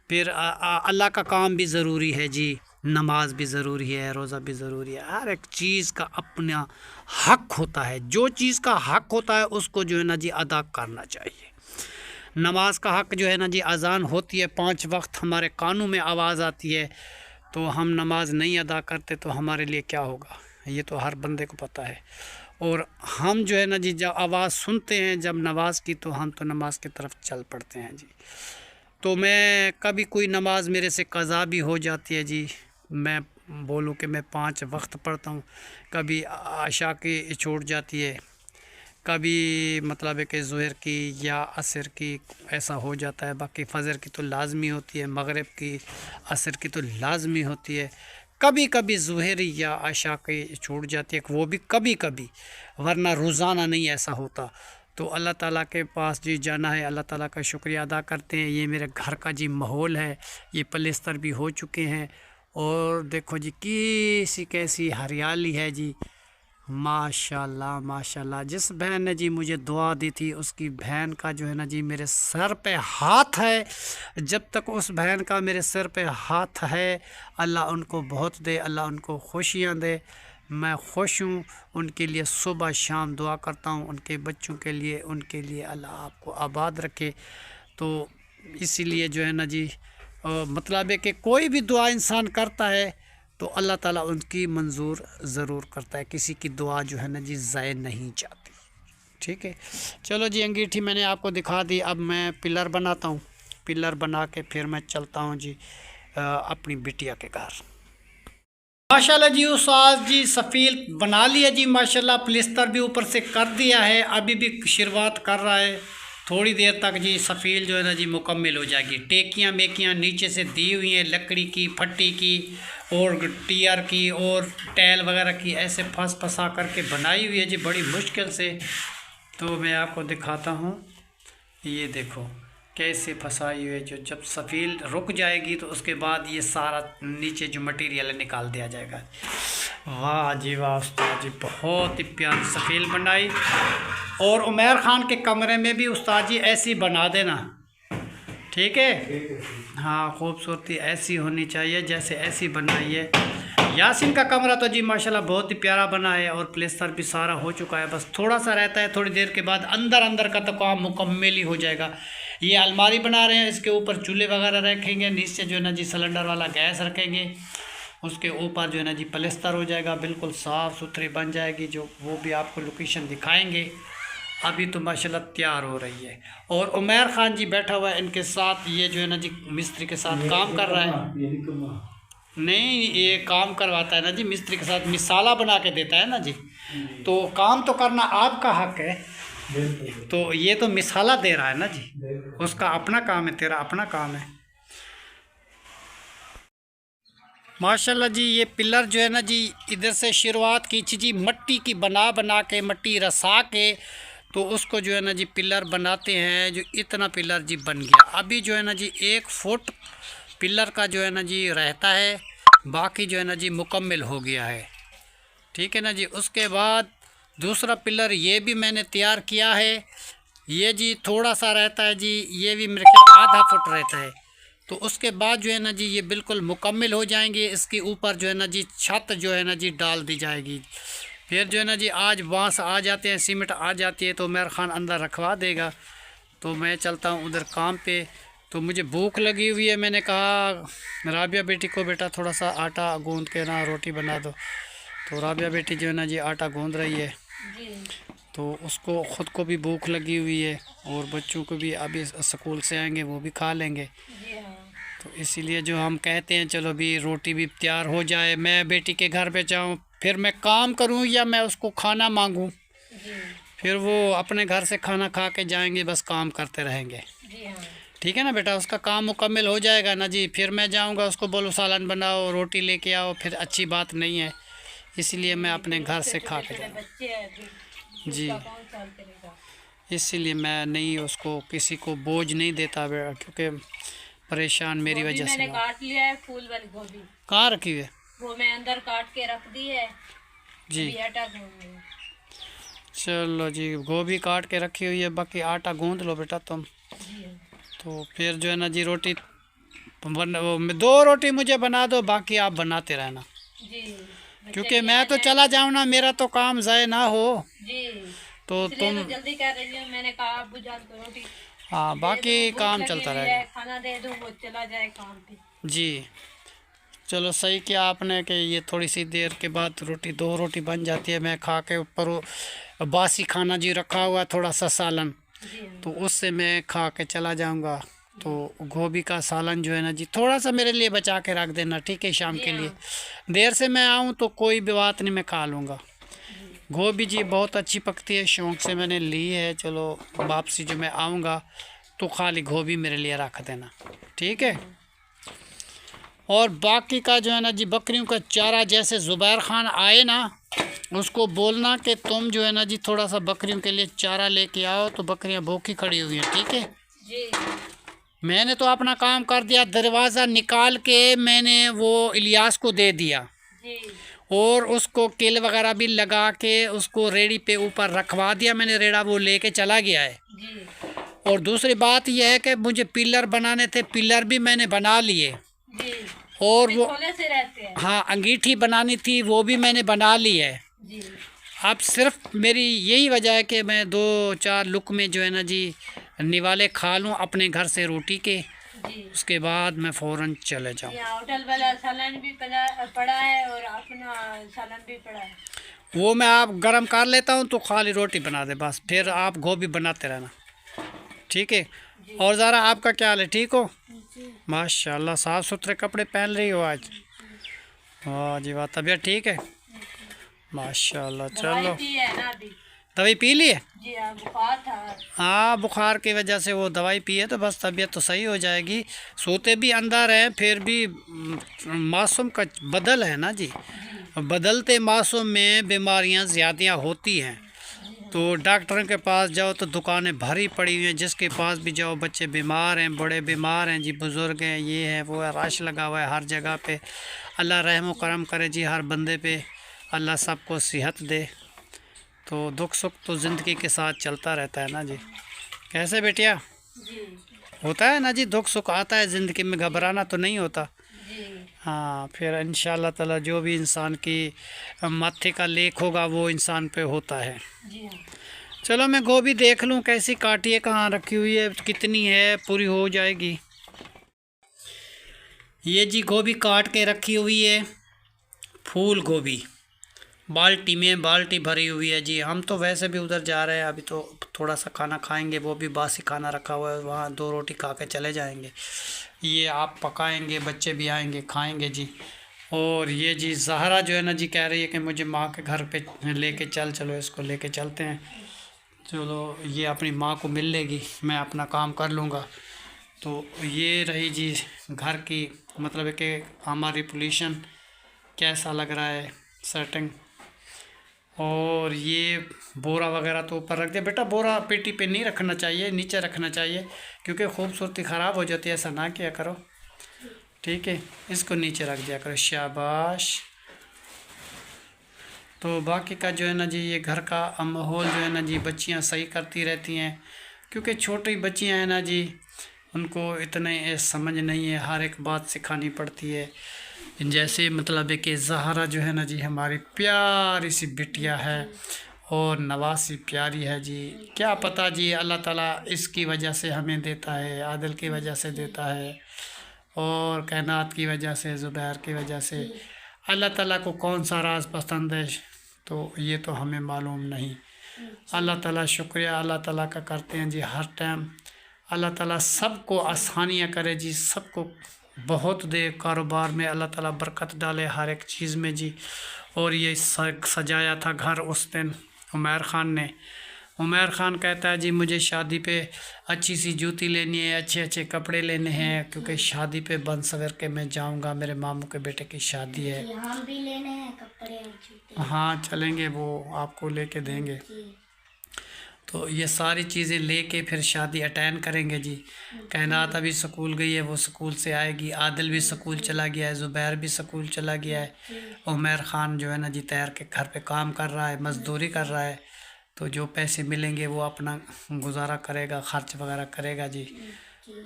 फिर अल्लाह का काम भी ज़रूरी है जी, नमाज भी ज़रूरी है, रोज़ा भी ज़रूरी है। हर एक चीज़ का अपना हक़ होता है, जो चीज़ का हक़ होता है उसको जो है ना जी अदा करना चाहिए। नमाज का हक़ जो है ना जी, अज़ान होती है 5 वक्त, हमारे कानों में आवाज़ आती है, तो हम नमाज नहीं अदा करते तो हमारे लिए क्या होगा, ये तो हर बंदे को पता है। और हम जो है ना जी जब आवाज़ सुनते हैं जब नमाज की, तो हम तो नमाज की तरफ चल पड़ते हैं जी। तो मैं कभी कोई नमाज मेरे से क़ज़ा भी हो जाती है जी, मैं बोलूँ कि मैं 5 वक्त पढ़ता हूँ, कभी आशा की छूट जाती है, कभी मतलब है कि ज़ुहर की या असर की ऐसा हो जाता है। बाकी फ़जर की तो लाज़मी होती है, मगरिब की असर की तो लाज़मी होती है। कभी कभी ज़ुहर या आशा की छूट जाती है, वो भी कभी कभी, वरना रोज़ाना नहीं ऐसा होता। तो अल्लाह ताला के पास जी जाना है, अल्लाह ताला का शुक्रिया अदा करते हैं। ये मेरे घर का जी माहौल है, ये पलस्तर भी हो चुके हैं और देखो जी कैसी हरियाली है जी, माशाल्लाह माशाल्लाह। जिस बहन ने जी मुझे दुआ दी थी उसकी बहन का जो है ना जी मेरे सर पे हाथ है। जब तक उस बहन का मेरे सर पे हाथ है, अल्लाह उनको बहुत दे, अल्लाह उनको खुशियाँ दे। मैं खुश हूँ, उनके लिए सुबह शाम दुआ करता हूँ, उनके बच्चों के लिए, उनके लिए अल्लाह आपको आबाद रखे। तो इसीलिए जो है ना जी मतलब है कि कोई भी दुआ इंसान करता है तो अल्लाह ताला उनकी मंजूर ज़रूर करता है, किसी की दुआ जो है ना जी ज़ाय नहीं जाती। ठीक है, चलो जी अंगीठी मैंने आपको दिखा दी। अब मैं पिलर बनाता हूँ, पिलर बना के फिर मैं चलता हूँ जी अपनी बिटिया के घर। माशाल्लाह जी उस्ताद जी सफ़ील बना लिया जी माशाल्लाह, प्लिस्तर भी ऊपर से कर दिया है, अभी भी शुरुआत कर रहा है। थोड़ी देर तक जी सफ़ील जो है ना जी मुकम्मल हो जाएगी। टेकियाँ मेकियाँ नीचे से दी हुई हैं, लकड़ी की, फट्टी की और टीयर की और टैल वगैरह की, ऐसे फंसा करके बनाई हुई है जी बड़ी मुश्किल से। तो मैं आपको दिखाता हूँ, ये देखो कैसे फंसाई हुई है। जो जब सफ़ील रुक जाएगी तो उसके बाद ये सारा नीचे जो मटेरियल निकाल दिया जाएगा। वाह जी वाह उस्ताद जी, बहुत ही प्यारी सफ़ील बनाई। और उमर ख़ान के कमरे में भी उस्ताद जी ऐसी बना देना, ठीक है? हाँ, खूबसूरती ऐसी होनी चाहिए जैसे ऐसी बनाई है। यासीन का कमरा तो जी माशाल्लाह बहुत ही प्यारा बना है और प्लेस्तर भी सारा हो चुका है, बस थोड़ा सा रहता है, थोड़ी देर के बाद अंदर का तो काम मुकम्मल ही हो जाएगा। ये अलमारी बना रहे हैं, इसके ऊपर चूल्हे वगैरह रखेंगे, नीचे जो है ना जी सिलेंडर वाला गैस रखेंगे, उसके ऊपर जो है ना जी प्लास्टर हो जाएगा, बिल्कुल साफ़ सुथरी बन जाएगी, जो वो भी आपको लोकेशन दिखाएंगे। अभी तो माशाल्लाह तैयार हो रही है। और उमर ख़ान जी बैठा हुआ है इनके साथ, ये जो है ना जी मिस्त्री के साथ काम कर रहा है। नहीं, ये काम करवाता है ना जी मिस्त्री के साथ, मिसाला बना के देता है ना जी। तो काम तो करना आपका हक है, तो ये तो मिसाला दे रहा है ना जी, उसका अपना काम है, तेरा अपना काम है। माशाल्लाह जी ये पिलर जो है ना जी इधर से शुरुआत की थी जी, मट्टी की बना के, मट्टी रसा के, तो उसको जो है ना जी पिलर बनाते हैं। जो इतना पिलर जी बन गया। अभी जो है ना जी 1 फुट पिलर का जो है ना जी रहता है, बाकी जो है ना जी मुकम्मल हो गया है। ठीक है ना जी। उसके बाद दूसरा पिलर ये भी मैंने तैयार किया है, ये जी थोड़ा सा रहता है जी, ये भी मेरे ख्याल आधा फुट रहता है। तो उसके बाद जो है ना जी ये बिल्कुल मुकम्मल हो जाएंगे। इसके ऊपर जो है ना जी छत जो है ना जी डाल दी जाएगी। फिर जो है ना जी आज बांस आ जाते हैं, सीमेंट आ जाती है, तो उमर ख़ान अंदर रखवा देगा। तो मैं चलता हूँ उधर काम पे। तो मुझे भूख लगी हुई है, मैंने कहा राबिया बेटी को बेटा थोड़ा सा आटा गूंद के ना रोटी बना दो। तो राबिया बेटी जो है ना जी आटा गूंद रही है, तो उसको ख़ुद को भी भूख लगी हुई है और बच्चों को भी अभी स्कूल से आएंगे वो भी खा लेंगे। तो इसीलिए जो हम कहते हैं चलो भी रोटी भी तैयार हो जाए, मैं बेटी के घर पे जाऊँ, फिर मैं काम करूँ या मैं उसको खाना मांगूँ, फिर वो अपने घर से खाना खा के जाएंगे, बस काम करते रहेंगे। ठीक है ना बेटा, उसका काम मुकम्मल हो जाएगा ना जी, फिर मैं जाऊँगा उसको बोलूँ सालन बनाओ, रोटी लेके आओ, फिर अच्छी बात नहीं है। इसलिए मैं अपने घर से खा के जाऊँ जी, इसीलिए मैं नहीं उसको किसी को बोझ नहीं देता बेटा, क्योंकि परेशान मेरी वजह से। मैंने काट लिया है फूल वाली गोभी, कहाँ रखी हुई है? वो मैं अंदर काट के रख दी है जी। आटा गूंद लूं। चलो जी, गोभी काट के रखी हुई है, बाकी आटा गूंद लो बेटा तुम। तो फिर जो है ना जी रोटी 2 रोटी मुझे बना दो, बाकी आप बनाते रहना जी, क्योंकि मैं तो चला जाऊँ ना, मेरा तो काम ज़ाय ना हो। जी, तो तुम तो जल्दी कर रही हूँ। मैंने कहा अब्बू जान को रोटी हाँ, बाकी काम चलता रहेगा। खाना दे दो, वो चला जाए काम पे। जी चलो सही किया आपने कि ये थोड़ी सी देर के बाद 2 रोटी बन जाती है। मैं खा के ऊपर बासी खाना जी रखा हुआ है, थोड़ा सा सालन, तो उससे मैं खा के चला जाऊंगा। तो गोभी का सालन जो है ना जी थोड़ा सा मेरे लिए बचा के रख देना, ठीक है? शाम के लिए देर से मैं आऊँ तो कोई भी बात नहीं, मैं खा लूँगा। गोभी जी बहुत अच्छी पकती है, शौक़ से मैंने ली है। चलो वापसी जो मैं आऊँगा तो खाली गोभी मेरे लिए रख देना, ठीक है? और बाकी का जो है ना जी बकरियों का चारा, जैसे ज़ुबैर ख़ान आए ना, उसको बोलना कि तुम जो है ना जी थोड़ा सा बकरियों के लिए चारा लेके आओ, तो बकरियां भूखी खड़ी हुई हैं, ठीक है जी। मैंने तो अपना काम कर दिया, दरवाज़ा निकाल के मैंने वो इलियास को दे दिया जी, और उसको किल वगैरह भी लगा के उसको रेड़ी पे ऊपर रखवा दिया मैंने, रेड़ा वो लेके चला गया है जी। और दूसरी बात यह है कि मुझे पिलर बनाने थे, पिलर भी मैंने बना लिए जी, और वो खोले से रहते हैं। हाँ, अंगीठी बनानी थी वो भी मैंने बना ली है। जी, अब सिर्फ मेरी यही वजह है कि मैं 2-4 लुक में जो है ना जी निवाले खा लूँ अपने घर से रोटी के, जी। उसके बाद मैं फ़ौरन चले जाऊँ। यहाँ होटल वाला सालन भी पड़ा है और अपना सालन भी पड़ा है। वो मैं आप गरम कर लेता हूँ तो खाली रोटी बना दे बस, फिर आप गोभी बनाते रहना, ठीक है? और ज़रा आपका क्या हाल है, ठीक हो? माशाल्लाह साफ़ सुथरे कपड़े पहन रही हो आज, वाह जी वाह। तबीयत ठीक है? माशाल्लाह। चलो पी है ना अभी? दवाई पी ली है? जी हाँ, बुखार था। हाँ, बुखार की वजह से वो दवाई पी है तो बस तबीयत तो सही हो जाएगी। सोते भी अंदर हैं, फिर भी मौसम का बदल है ना जी, बदलते मौसम में बीमारियां ज़्यादा होती हैं। तो डॉक्टरों के पास जाओ तो दुकानें भरी पड़ी हुई हैं, जिसके पास भी जाओ बच्चे बीमार हैं, बड़े बीमार हैं जी, बुज़ुर्ग हैं, ये है वो है, रश लगा हुआ है हर जगह पे। अल्लाह रहम करम करे जी हर बंदे पे, अल्लाह सबको सेहत दे। तो दुख सुख तो ज़िंदगी के साथ चलता रहता है ना जी। कैसे बेटिया? जी, होता है ना जी, दुख सुख आता है ज़िंदगी में, घबराना तो नहीं होता। जी, हाँ, फिर इंशाअल्लाह ताला जो भी इंसान की माथे का लेख होगा वो इंसान पे होता है। जी हाँ। चलो मैं गोभी देख लूँ कैसी काटी है, कहाँ रखी हुई है, कितनी है, पूरी हो जाएगी। ये जी गोभी काट के रखी हुई है, फूल गोभी बाल्टी में, बाल्टी भरी हुई है जी। हम तो वैसे भी उधर जा रहे हैं, अभी तो थोड़ा सा खाना खाएंगे, वो भी बासी खाना रखा हुआ है, वहाँ 2 रोटी खा के चले जाएंगे। ये आप पकाएंगे, बच्चे भी आएंगे खाएंगे जी। और ये जी ज़हरा जो है ना जी कह रही है कि मुझे माँ के घर पे लेके चलो इसको लेके चलते हैं। चलो ये अपनी माँ को मिल लेगी, मैं अपना काम कर लूँगा। तो ये रही जी घर की, मतलब है कि हमारी पोजीशन कैसा लग रहा है सेटिंग। और ये बोरा वगैरह तो ऊपर रख दिया बेटा, बोरा पेटी पे नहीं रखना चाहिए, नीचे रखना चाहिए, क्योंकि खूबसूरती ख़राब हो जाती है, ऐसा ना किया करो, ठीक है। इसको नीचे रख दिया करो, शाबाश। तो बाकी का जो है ना जी ये घर का माहौल जो है ना जी बच्चियां सही करती रहती हैं, क्योंकि छोटी बच्चियां हैं ना जी, उनको इतने समझ नहीं है, हर एक बात सिखानी पड़ती है। जैसे मतलब है कि ज़हरा जो है ना जी हमारी प्यारी सी बिटिया है और नवासी प्यारी है जी। क्या पता जी अल्लाह ताला इसकी वजह से हमें देता है, आदिल की वजह से देता है, और कायनात की वजह से, ज़ुबैर की वजह से। अल्लाह ताला को कौन सा राज पसंद है तो ये तो हमें मालूम नहीं। अल्लाह ताला शुक्रिया अल्लाह ताला का करते हैं जी हर टाइम। अल्लाह ताला सबको आसानियाँ करे जी, सबको बहुत दे, कारोबार में अल्लाह ताला बरकत डाले हर एक चीज़ में जी। और ये सजाया था घर उस दिन उमर ख़ान ने। उमर ख़ान कहता है जी मुझे शादी पे अच्छी सी जूती लेनी है, अच्छे अच्छे कपड़े लेने हैं, क्योंकि शादी पे बन सवर के मैं जाऊंगा, मेरे मामू के बेटे की शादी है। हम भी लेने हैं कपड़े और जूते। हाँ चलेंगे, वो आपको लेके देंगे। तो ये सारी चीज़ें लेके फिर शादी अटेंड करेंगे जी। कायनात अभी स्कूल गई है, वो स्कूल से आएगी, आदिल भी स्कूल चला गया है, ज़ुबैर भी स्कूल चला गया है, उमर ख़ान जो है ना जी तैयार के घर पे काम कर रहा है, मज़दूरी कर रहा है। तो जो पैसे मिलेंगे वो अपना गुजारा करेगा, ख़र्च वगैरह करेगा जी।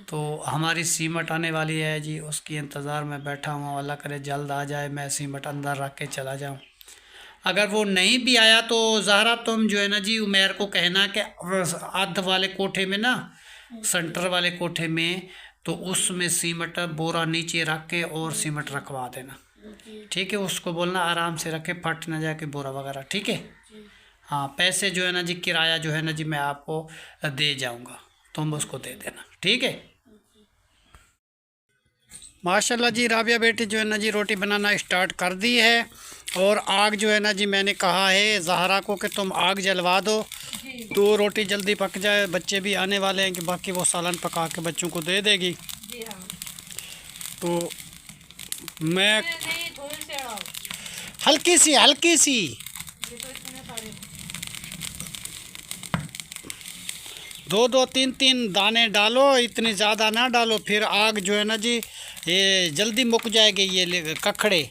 तो हमारी सीमट आने वाली है जी, उसकी इंतज़ार में बैठा हूँ, अल्लाह करे जल्द आ जाए, मैं सीमट अंदर रख के चला जाऊँ। अगर वो नहीं भी आया तो ज़हरा तुम जो है ना जी उमर को कहना कि अर्ध वाले कोठे में ना, सेंटर वाले कोठे में, तो उसमें सीमट बोरा नीचे रख के और सीमट रखवा देना, ठीक है। उसको बोलना आराम से रखे, फट ना जाए कि बोरा वगैरह, ठीक है। हाँ पैसे जो है ना जी किराया जो है ना जी मैं आपको दे जाऊंगा, तुम उसको दे देना, ठीक है। माशाल्लाह जी राबिया बेटी जो है ना जी रोटी बनाना स्टार्ट कर दी है। और आग जो है ना जी मैंने कहा है ज़हरा को कि तुम आग जलवा दो तो रोटी जल्दी पक जाए, बच्चे भी आने वाले हैं कि बाकी वो सालन पका के बच्चों को दे देगी। तो मैं हल्की सी 2-2 3-3 दाने डालो, इतनी ज़्यादा ना डालो, फिर आग जो है ना जी ये जल्दी मुक जाएगी। ये ककड़े,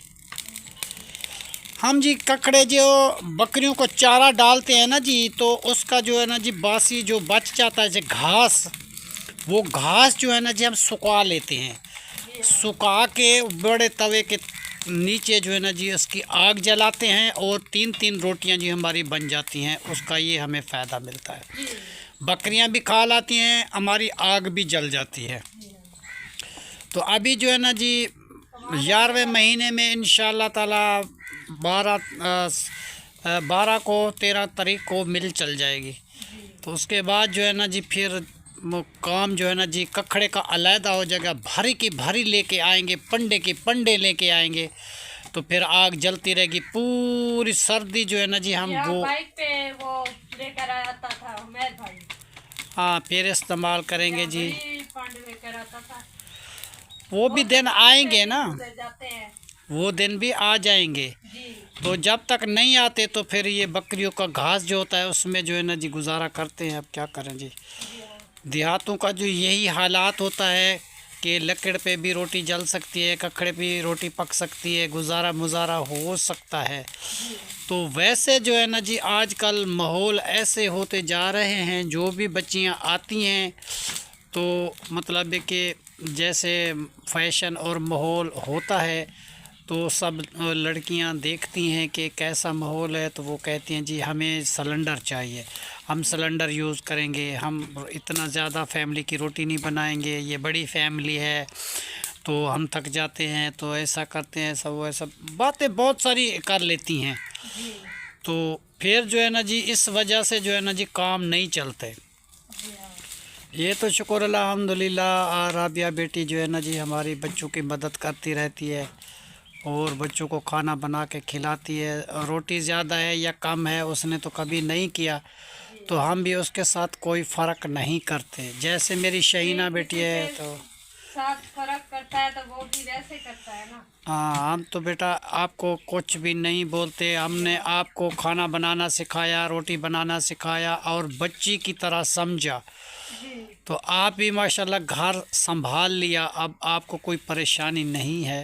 हम जी ककड़े जो बकरियों को चारा डालते हैं ना जी, तो उसका जो है ना जी बासी जो बच जाता है जैसे घास, वो घास जो है ना जी हम सुखा लेते हैं, सुखा के बड़े तवे के नीचे जो है ना जी उसकी आग जलाते हैं और 3-3 रोटियां जी हमारी बन जाती हैं। उसका ये हमें फ़ायदा मिलता है, बकरियां भी खा लाती हैं, हमारी आग भी जल जाती है। तो अभी जो है ना जी 11वें महीने में इंशाअल्लाह ताला 12 को 13 तारीख को मिल चल जाएगी। तो उसके बाद जो है ना जी फिर वो काम जो है ना जी कखड़े का अलहदा हो जाएगा, भारी की भारी लेके आएंगे, पंडे की पंडे लेके आएंगे, तो फिर आग जलती रहेगी पूरी सर्दी जो है ना जी। हम वो बाइक पे वो लेकर आता था उमर भाई, हाँ फिर इस्तेमाल करेंगे जी। पांडे लेकर आता था, वो भी दिन आएंगे ना, जाते हैं, वो दिन भी आ जाएंगे। तो जब तक नहीं आते तो फिर ये बकरियों का घास जो होता है उसमें जो है ना जी गुजारा करते हैं। अब क्या करें जी, देहातों का जो यही हालात होता है कि लकड़ पे भी रोटी जल सकती है, कखड़े भी रोटी पक सकती है, गुजारा मुजारा हो सकता है। तो वैसे जो है ना जी आजकल माहौल ऐसे होते जा रहे हैं, जो भी बच्चियां आती हैं तो मतलब है कि जैसे फैशन और माहौल होता है तो सब लड़कियां देखती हैं कि कैसा माहौल है, तो वो कहती हैं जी हमें सिलेंडर चाहिए, हम सिलेंडर यूज़ करेंगे, हम इतना ज़्यादा फैमिली की रोटी नहीं बनाएंगे, ये बड़ी फैमिली है तो हम थक जाते हैं, तो ऐसा करते हैं, सब वैसा बातें बहुत सारी कर लेती हैं। तो फिर जो है ना जी इस वजह से जो है ना जी काम नहीं चलते। ये तो शुक्र अल्हम्दुलिल्लाह राबिया बेटी जो है ना जी हमारी बच्चों की मदद करती रहती है और बच्चों को खाना बना के खिलाती है। रोटी ज़्यादा है या कम है उसने तो कभी नहीं किया, तो हम भी उसके साथ कोई फ़र्क नहीं करते। जैसे मेरी शहीना बेटी है तो साथ फर्क करता है तो वो भी वैसे करता है ना। हाँ, हम तो बेटा आपको कुछ भी नहीं बोलते, हमने आपको खाना बनाना सिखाया, रोटी बनाना सिखाया और बच्ची की तरह समझा, तो आप भी माशाल्लाह घर संभाल लिया, अब आपको कोई परेशानी नहीं है,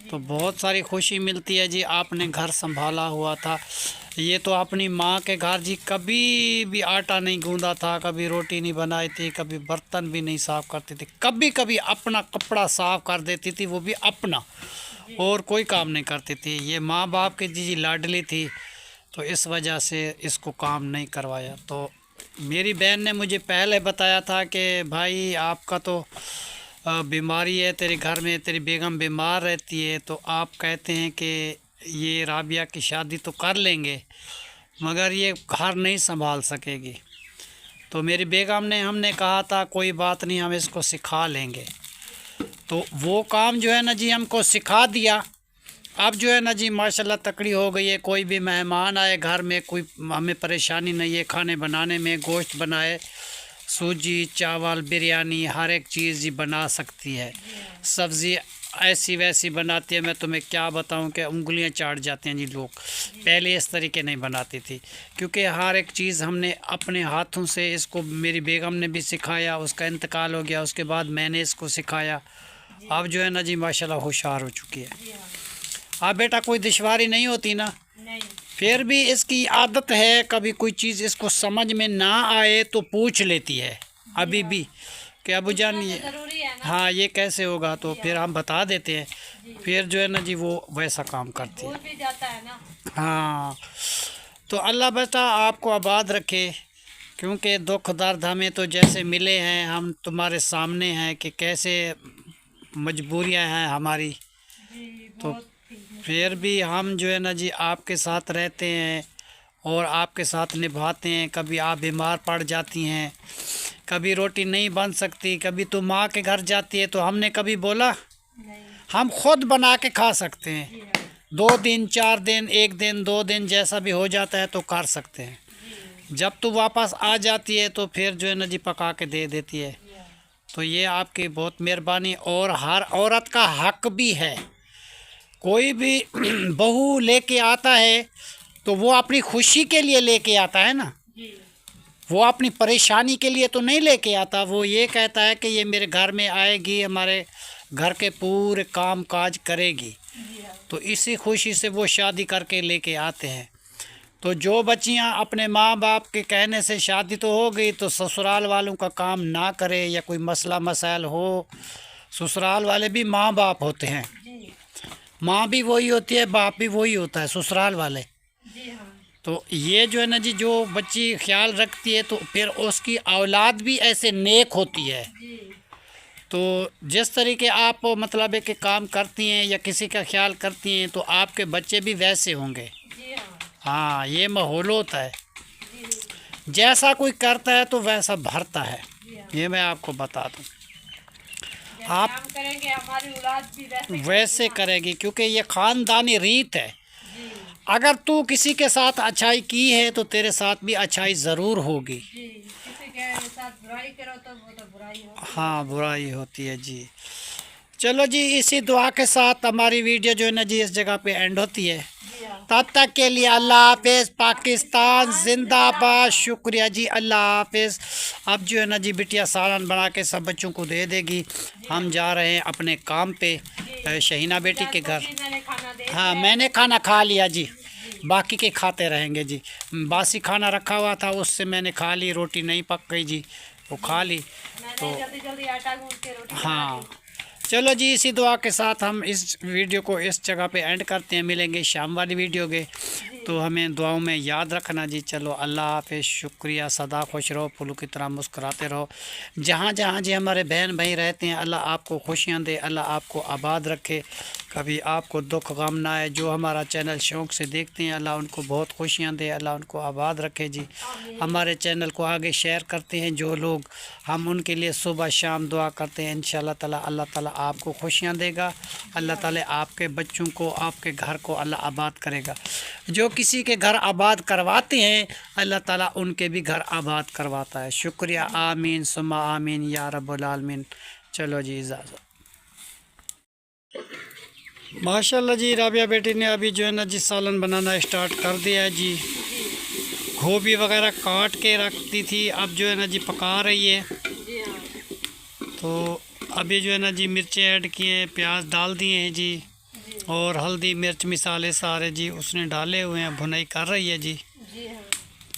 तो बहुत सारी खुशी मिलती है जी। आपने घर संभाला हुआ था, ये तो अपनी माँ के घर जी कभी भी आटा नहीं गूंदा था, कभी रोटी नहीं बनाई थी, कभी बर्तन भी नहीं साफ़ करती थी, कभी कभी अपना कपड़ा साफ़ कर देती थी, वो भी अपना, और कोई काम नहीं करती थी। ये माँ बाप की जी लाडली थी, तो इस वजह से इसको काम नहीं करवाया। तो मेरी बहन ने मुझे पहले बताया था कि भाई आपका तो बीमारी है, तेरे घर में तेरी बेगम बीमार रहती है, तो आप कहते हैं कि ये राबिया की शादी तो कर लेंगे मगर ये घर नहीं संभाल सकेगी। तो मेरी बेगम ने हमने कहा था कोई बात नहीं, हम इसको सिखा लेंगे, तो वो काम जो है ना जी हमको सिखा दिया। अब जो है ना जी माशाल्लाह तकड़ी हो गई है, कोई भी मेहमान आए घर में कोई हमें परेशानी नहीं है खाने बनाने में। गोश्त बनाए, सूजी, चावल, बिरयानी, हर एक चीज़ जी बना सकती है। सब्ज़ी ऐसी वैसी बनाती है, मैं तुम्हें क्या बताऊं कि उंगलियां चाट जाते हैं जी लोग। पहले इस तरीके नहीं बनाती थी, क्योंकि हर एक चीज़ हमने अपने हाथों से, इसको मेरी बेगम ने भी सिखाया, उसका इंतकाल हो गया, उसके बाद मैंने इसको सिखाया। अब जो है ना जी माशाल्लाह होशियार हो चुकी है। अब बेटा कोई दुश्वारी नहीं होती ना, नहीं। फिर भी इसकी आदत है, कभी कोई चीज़ इसको समझ में ना आए तो पूछ लेती है अभी भी कि अबू जान ये जरूरी है ना। हाँ ये कैसे होगा, तो फिर हम बता देते हैं, फिर जो है ना जी वो वैसा काम करती है। भूल भी जाता है ना। हाँ, तो अल्लाह बेटा आपको आबाद रखे, क्योंकि दुख दर्द हमें तो जैसे मिले हैं, हम तुम्हारे सामने हैं कि कैसे मजबूरियां हैं हमारी, तो फिर भी हम जो है ना जी आपके साथ रहते हैं और आपके साथ निभाते हैं। कभी आप बीमार पड़ जाती हैं, कभी रोटी नहीं बन सकती, कभी तो माँ के घर जाती है, तो हमने कभी बोला हम खुद बना के खा सकते हैं। 2 दिन 4 दिन 1 दिन 2 दिन जैसा भी हो जाता है तो कर सकते हैं। जब तो वापस आ जाती है तो फिर जो है ना जी पका के दे देती है। तो ये आपकी बहुत मेहरबानी, और हर औरत का हक भी है। कोई भी बहू लेके आता है तो वो अपनी खुशी के लिए लेके आता है ना, वो अपनी परेशानी के लिए तो नहीं लेके आता। वो ये कहता है कि ये मेरे घर में आएगी, हमारे घर के पूरे काम काज करेगी, तो इसी खुशी से वो शादी करके लेके आते हैं। तो जो बच्चियां अपने माँ बाप के कहने से शादी तो हो गई, तो ससुराल वालों का काम ना करे या कोई मसला मसाइल हो, ससुराल वाले भी माँ बाप होते हैं, माँ भी वही होती है, बाप भी वही होता है, ससुराल वाले। तो ये जो है ना जी जो बच्ची ख्याल रखती है तो फिर उसकी औलाद भी ऐसे नेक होती है। तो जिस तरीके आप मतलब है कि काम करती हैं या किसी का ख्याल करती हैं, तो आपके बच्चे भी वैसे होंगे। हाँ, ये माहौल होता है, जैसा कोई करता है तो वैसा भरता है, ये मैं आपको बता दूं। आप हम करेंगे हमारी औलाद भी वैसे करेगी, क्योंकि ये ख़ानदानी रीत है। अगर तू किसी के साथ अच्छाई की है तो तेरे साथ भी अच्छाई ज़रूर होगी। किसी के साथ बुराई करो तो वो तो बुराई हो। हाँ, बुराई होती है जी। चलो जी, इसी दुआ के साथ हमारी वीडियो जो है ना जी इस जगह पे एंड होती है। तब तक के लिए अल्लाह हाफिज़। पाकिस्तान जिंदाबाद। शुक्रिया जी, अल्लाह हाफिज़। अब जो है ना जी बिटिया सालन बना के सब बच्चों को दे देगी। हम जा रहे हैं अपने काम पे, शहीना बेटी के घर। हाँ, मैंने खाना खा लिया जी, बाकी के खाते रहेंगे जी। बासी खाना रखा हुआ था, उससे मैंने खा ली, रोटी नहीं पक गई जी, वो खा ली। तो जल्दी जल्दी आटा गूंथ के रोटी हाँ, चलो जी, इसी दुआ के साथ हम इस वीडियो को इस जगह पे एंड करते हैं। मिलेंगे शाम वाली वीडियो के, तो हमें दुआओं में याद रखना जी। चलो अल्लाह हाफ़िज़, शुक्रिया, सदा खुश रहो, फूलों की तरह मुस्कुराते रहो। जहाँ जहाँ जी हमारे बहन भाई रहते हैं, अल्लाह आपको खुशियाँ दे, अल्लाह आपको आबाद रखे, कभी आपको दुख गम ना आए। जो हमारा चैनल शौक़ से देखते हैं, अल्लाह उनको बहुत खुशियाँ दे, अल्लाह उनको आबाद रखे जी। हमारे चैनल को आगे शेयर करते हैं जो लोग, हम उनके लिए सुबह शाम दुआ करते हैं। इंशाअल्लाह ताला अल्लाह ताला आपको खुशियाँ देगा, अल्लाह ताला आपके बच्चों को, आपके घर को अल्लाह आबाद करेगा। जो किसी के घर आबाद करवाते हैं, अल्लाह ताला उनके भी घर आबाद करवाता है। शुक्रिया, आमीन सुम्मा आमीन या रब्बुल आलमीन। चलो जी, इजाज़त। माशाल्लाह जी, राबिया बेटी ने अभी जो है ना जी सालन बनाना स्टार्ट कर दिया है जी। गोभी वगैरह काट के रखती थी, अब जो है ना जी पका रही है। तो अभी जो है ना जी मिर्चें ऐड किए हैं, प्याज डाल दिए हैं जी, और हल्दी मिर्च मसाले सारे जी उसने डाले हुए हैं, भुनाई कर रही है जी।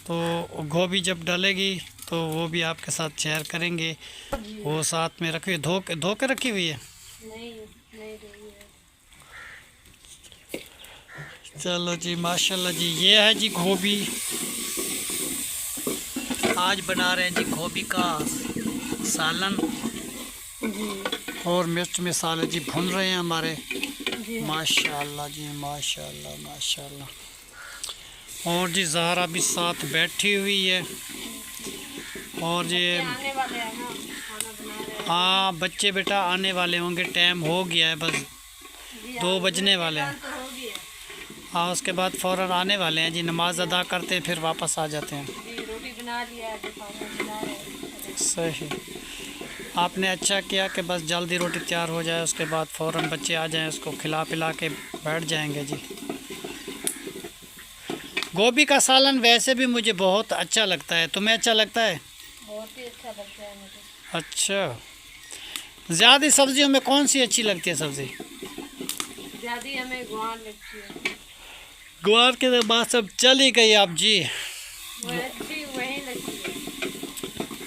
तो गोभी जब डालेगी तो वो भी आपके साथ शेयर करेंगे। वो साथ में रखी धो के रखी हुई है। चलो जी, माशाल्लाह जी, ये है जी गोभी। आज बना रहे हैं जी गोभी का सालन, और मिर्च मसाले जी भून रहे हैं हमारे। माशाल्लाह जी, माशाल्लाह माशाल्लाह। और जी ज़हरा भी साथ बैठी हुई है। और ये हाँ, बच्चे बेटा आने वाले होंगे, टाइम हो गया है, बस 2 बजने वाले हैं। हाँ, उसके बाद फ़ौरन आने वाले हैं जी, नमाज अदा करते हैं फिर वापस आ जाते हैं। रोटी बना लिया, सही, आपने अच्छा किया कि बस जल्दी रोटी तैयार हो जाए, उसके बाद फ़ौरन बच्चे आ जाएं, उसको खिला पिला के बैठ जाएंगे जी। गोभी का सालन वैसे भी मुझे बहुत अच्छा लगता है, तुम्हें अच्छा लगता है? बहुत ही अच्छा लगता है मुझे। अच्छा, ज़्यादा सब्जियों में कौन सी अच्छी लगती है सब्ज़ी? ज़्यादा हमें गुआर लगती है। गुआर के बाद सब चली गई आप जी। अच्छी वही लगती है।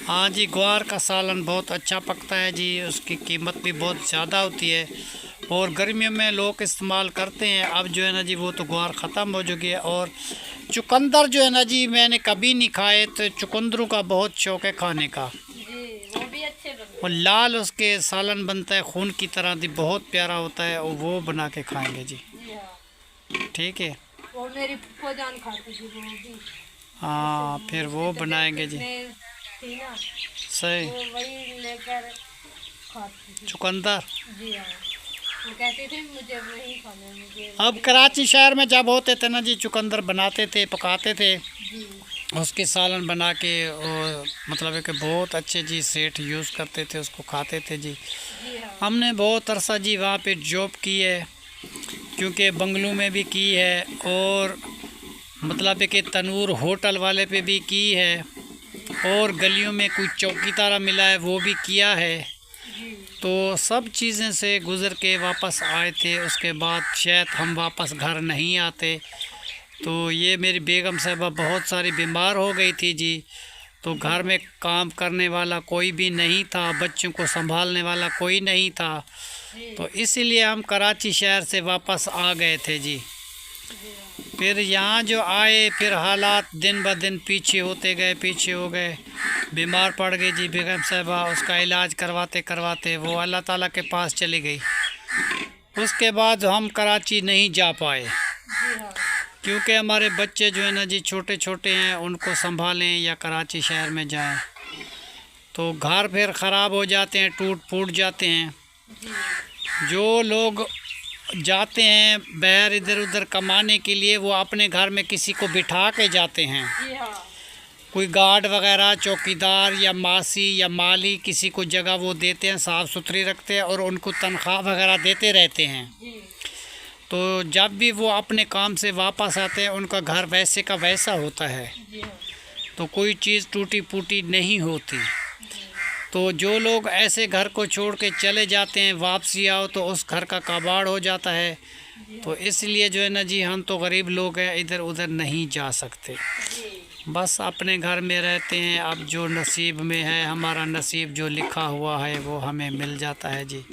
हाँ जी, ग्वार का सालन बहुत अच्छा पकता है जी, उसकी कीमत भी बहुत ज़्यादा होती है, और गर्मियों में लोग इस्तेमाल करते हैं। अब जो है ना जी वो तो ग्वार ख़त्म हो चुकी है। और चुकंदर जो है ना जी मैंने कभी नहीं खाए, तो चुकंदरों का बहुत शौक़ है खाने का जी, वो भी अच्छे बनते और लाल उसके सालन बनता है, खून की तरह दी, बहुत प्यारा होता है, और वो बना के खाएंगे जी। हैं। हाँ, ठीक है, वो मेरी फूफा जान खाती थी वो भी। हाँ, फिर वो बनाएंगे जी। थी ना, सही, वो वही लेकर खाती थी। चुकंदर। जी हाँ, वो कहते थे मुझे वही खाना है, मुझे। अब कराची शहर में जब होते थे ना जी, चुकंदर बनाते थे, पकाते थे, जी उसके सालन बना के, और मतलब है कि बहुत अच्छे जी सेठ यूज़ करते थे, उसको खाते थे जी। जी हाँ, हमने बहुत अरसा जी वहाँ पे जॉब की है, क्योंकि बंगलों में भी की है, और मतलब है कि तनूर होटल वाले पे भी की है, और गलियों में कुछ चौकीदार मिला है वो भी किया है। तो सब चीज़ें से गुज़र के वापस आए थे। उसके बाद शायद हम वापस घर नहीं आते, तो ये मेरी बेगम साहिबा बहुत सारी बीमार हो गई थी जी। तो घर में काम करने वाला कोई भी नहीं था, बच्चों को संभालने वाला कोई नहीं था, तो इसीलिए हम कराची शहर से वापस आ गए थे जी। फिर यहाँ जो आए, फिर हालात दिन ब दिन पीछे होते गए, पीछे हो गए, बीमार पड़ गई जी बेगम साहिबा। उसका इलाज करवाते करवाते वो अल्लाह ताला के पास चली गई। उसके बाद हम कराची नहीं जा पाए, क्योंकि हमारे बच्चे जो है ना जी छोटे छोटे हैं, उनको संभालें या कराची शहर में जाएं तो घर फिर ख़राब हो जाते हैं, टूट फूट जाते हैं। जो लोग जाते हैं बाहर इधर उधर कमाने के लिए, वो अपने घर में किसी को बिठा के जाते हैं, जी हाँ, कोई गार्ड वगैरह, चौकीदार या मासी या माली, किसी को जगह वो देते हैं, साफ़ सुथरी रखते हैं, और उनको तनख्वाह वगैरह देते रहते हैं। जी तो जब भी वो अपने काम से वापस आते हैं, उनका घर वैसे का वैसा होता है, जी हाँ, तो कोई चीज़ टूटी फूटी नहीं होती। तो जो लोग ऐसे घर को छोड़ के चले जाते हैं, वापसी आओ तो उस घर का कबाड़ हो जाता है। तो इसलिए जो है ना जी हम तो गरीब लोग हैं, इधर उधर नहीं जा सकते, बस अपने घर में रहते हैं। अब जो नसीब में है, हमारा नसीब जो लिखा हुआ है वो हमें मिल जाता है जी।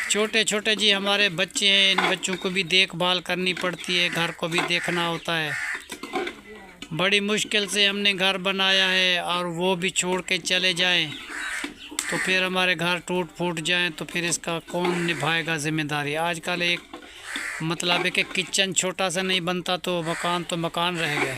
छोटे छोटे जी हमारे बच्चे हैं, इन बच्चों को भी देखभाल करनी पड़ती है, घर को भी देखना होता है। बड़ी मुश्किल से हमने घर बनाया है और वो भी छोड़ के चले जाएं तो फिर हमारे घर टूट फूट जाएं तो फिर इसका कौन निभाएगा जिम्मेदारी। आजकल एक मतलब है कि किचन छोटा सा नहीं बनता तो मकान रह गए।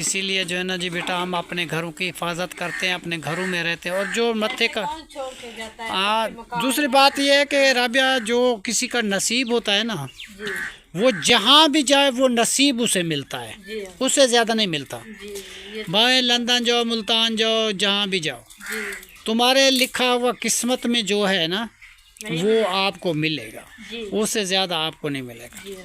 इसीलिए जो है ना जी बेटा, हम अपने घरों की हिफाजत करते हैं, अपने घरों में रहते हैं। और जो मत्थे का छोड़ के जाता है हाँ, दूसरी बात यह है कि राबिया, जो किसी का नसीब होता है ना, जी वो जहाँ भी जाए वो नसीब उसे मिलता है, जी उससे ज़्यादा नहीं मिलता। जी ये भाई लंदन जाओ, मुल्तान जाओ, जहाँ भी जाओ, जी तुम्हारे लिखा हुआ किस्मत में जो है ना वो आपको मिलेगा, जी उससे ज़्यादा आपको नहीं मिलेगा। जी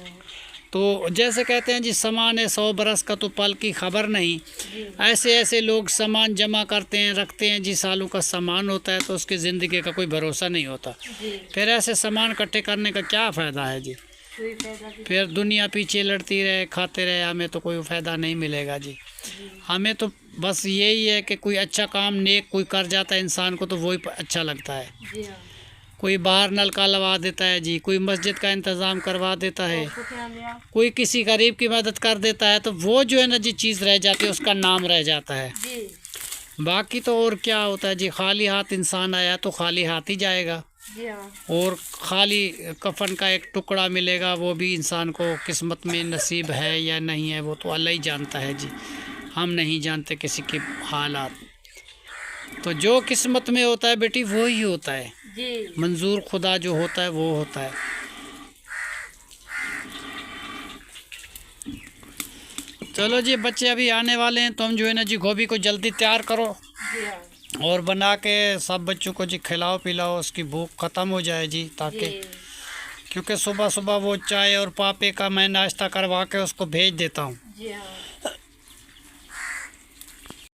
तो जैसे कहते हैं जी, सामान है 100 बरस का तो पल की खबर नहीं। जी ऐसे ऐसे लोग सामान जमा करते हैं, रखते हैं जी, सालों का सामान होता है तो उसकी ज़िंदगी का कोई भरोसा नहीं होता। जी फिर ऐसे सामान इकट्ठे करने का क्या फ़ायदा है जी। कोई फायदा नहीं। फिर दुनिया पीछे लड़ती रहे, खाते रहे, हमें तो कोई फ़ायदा नहीं मिलेगा जी। हमें तो बस यही है कि कोई अच्छा काम नेक कोई कर जाता है इंसान को तो वही अच्छा लगता है। जी हाँ कोई बाहर नलका लगा देता है जी, कोई मस्जिद का इंतज़ाम करवा देता है, तो क्या लिया कोई किसी गरीब की मदद कर देता है, तो वो जो है ना जी चीज़ रह जाती है, उसका नाम रह जाता है। जी बाकी तो और क्या होता है जी, खाली हाथ इंसान आया तो खाली हाथ ही जाएगा। जी हाँ और खाली कफन का एक टुकड़ा मिलेगा, वो भी इंसान को किस्मत में नसीब है या नहीं है वो तो अल्लाह ही जानता है जी, हम नहीं जानते किसी के हालात। तो जो किस्मत में होता है बेटी वो ही होता है, जी मंजूर खुदा जो होता है वो होता है। चलो जी, बच्चे अभी आने वाले हैं, तो हम जो है ना जी गोभी को जल्दी तैयार करो जी हाँ और बना के सब बच्चों को जी खिलाओ पिलाओ, उसकी भूख ख़त्म हो जाए जी, ताकि जी क्योंकि सुबह सुबह वो चाय और पापे का मैं नाश्ता करवा के उसको भेज देता हूँ। जी हाँ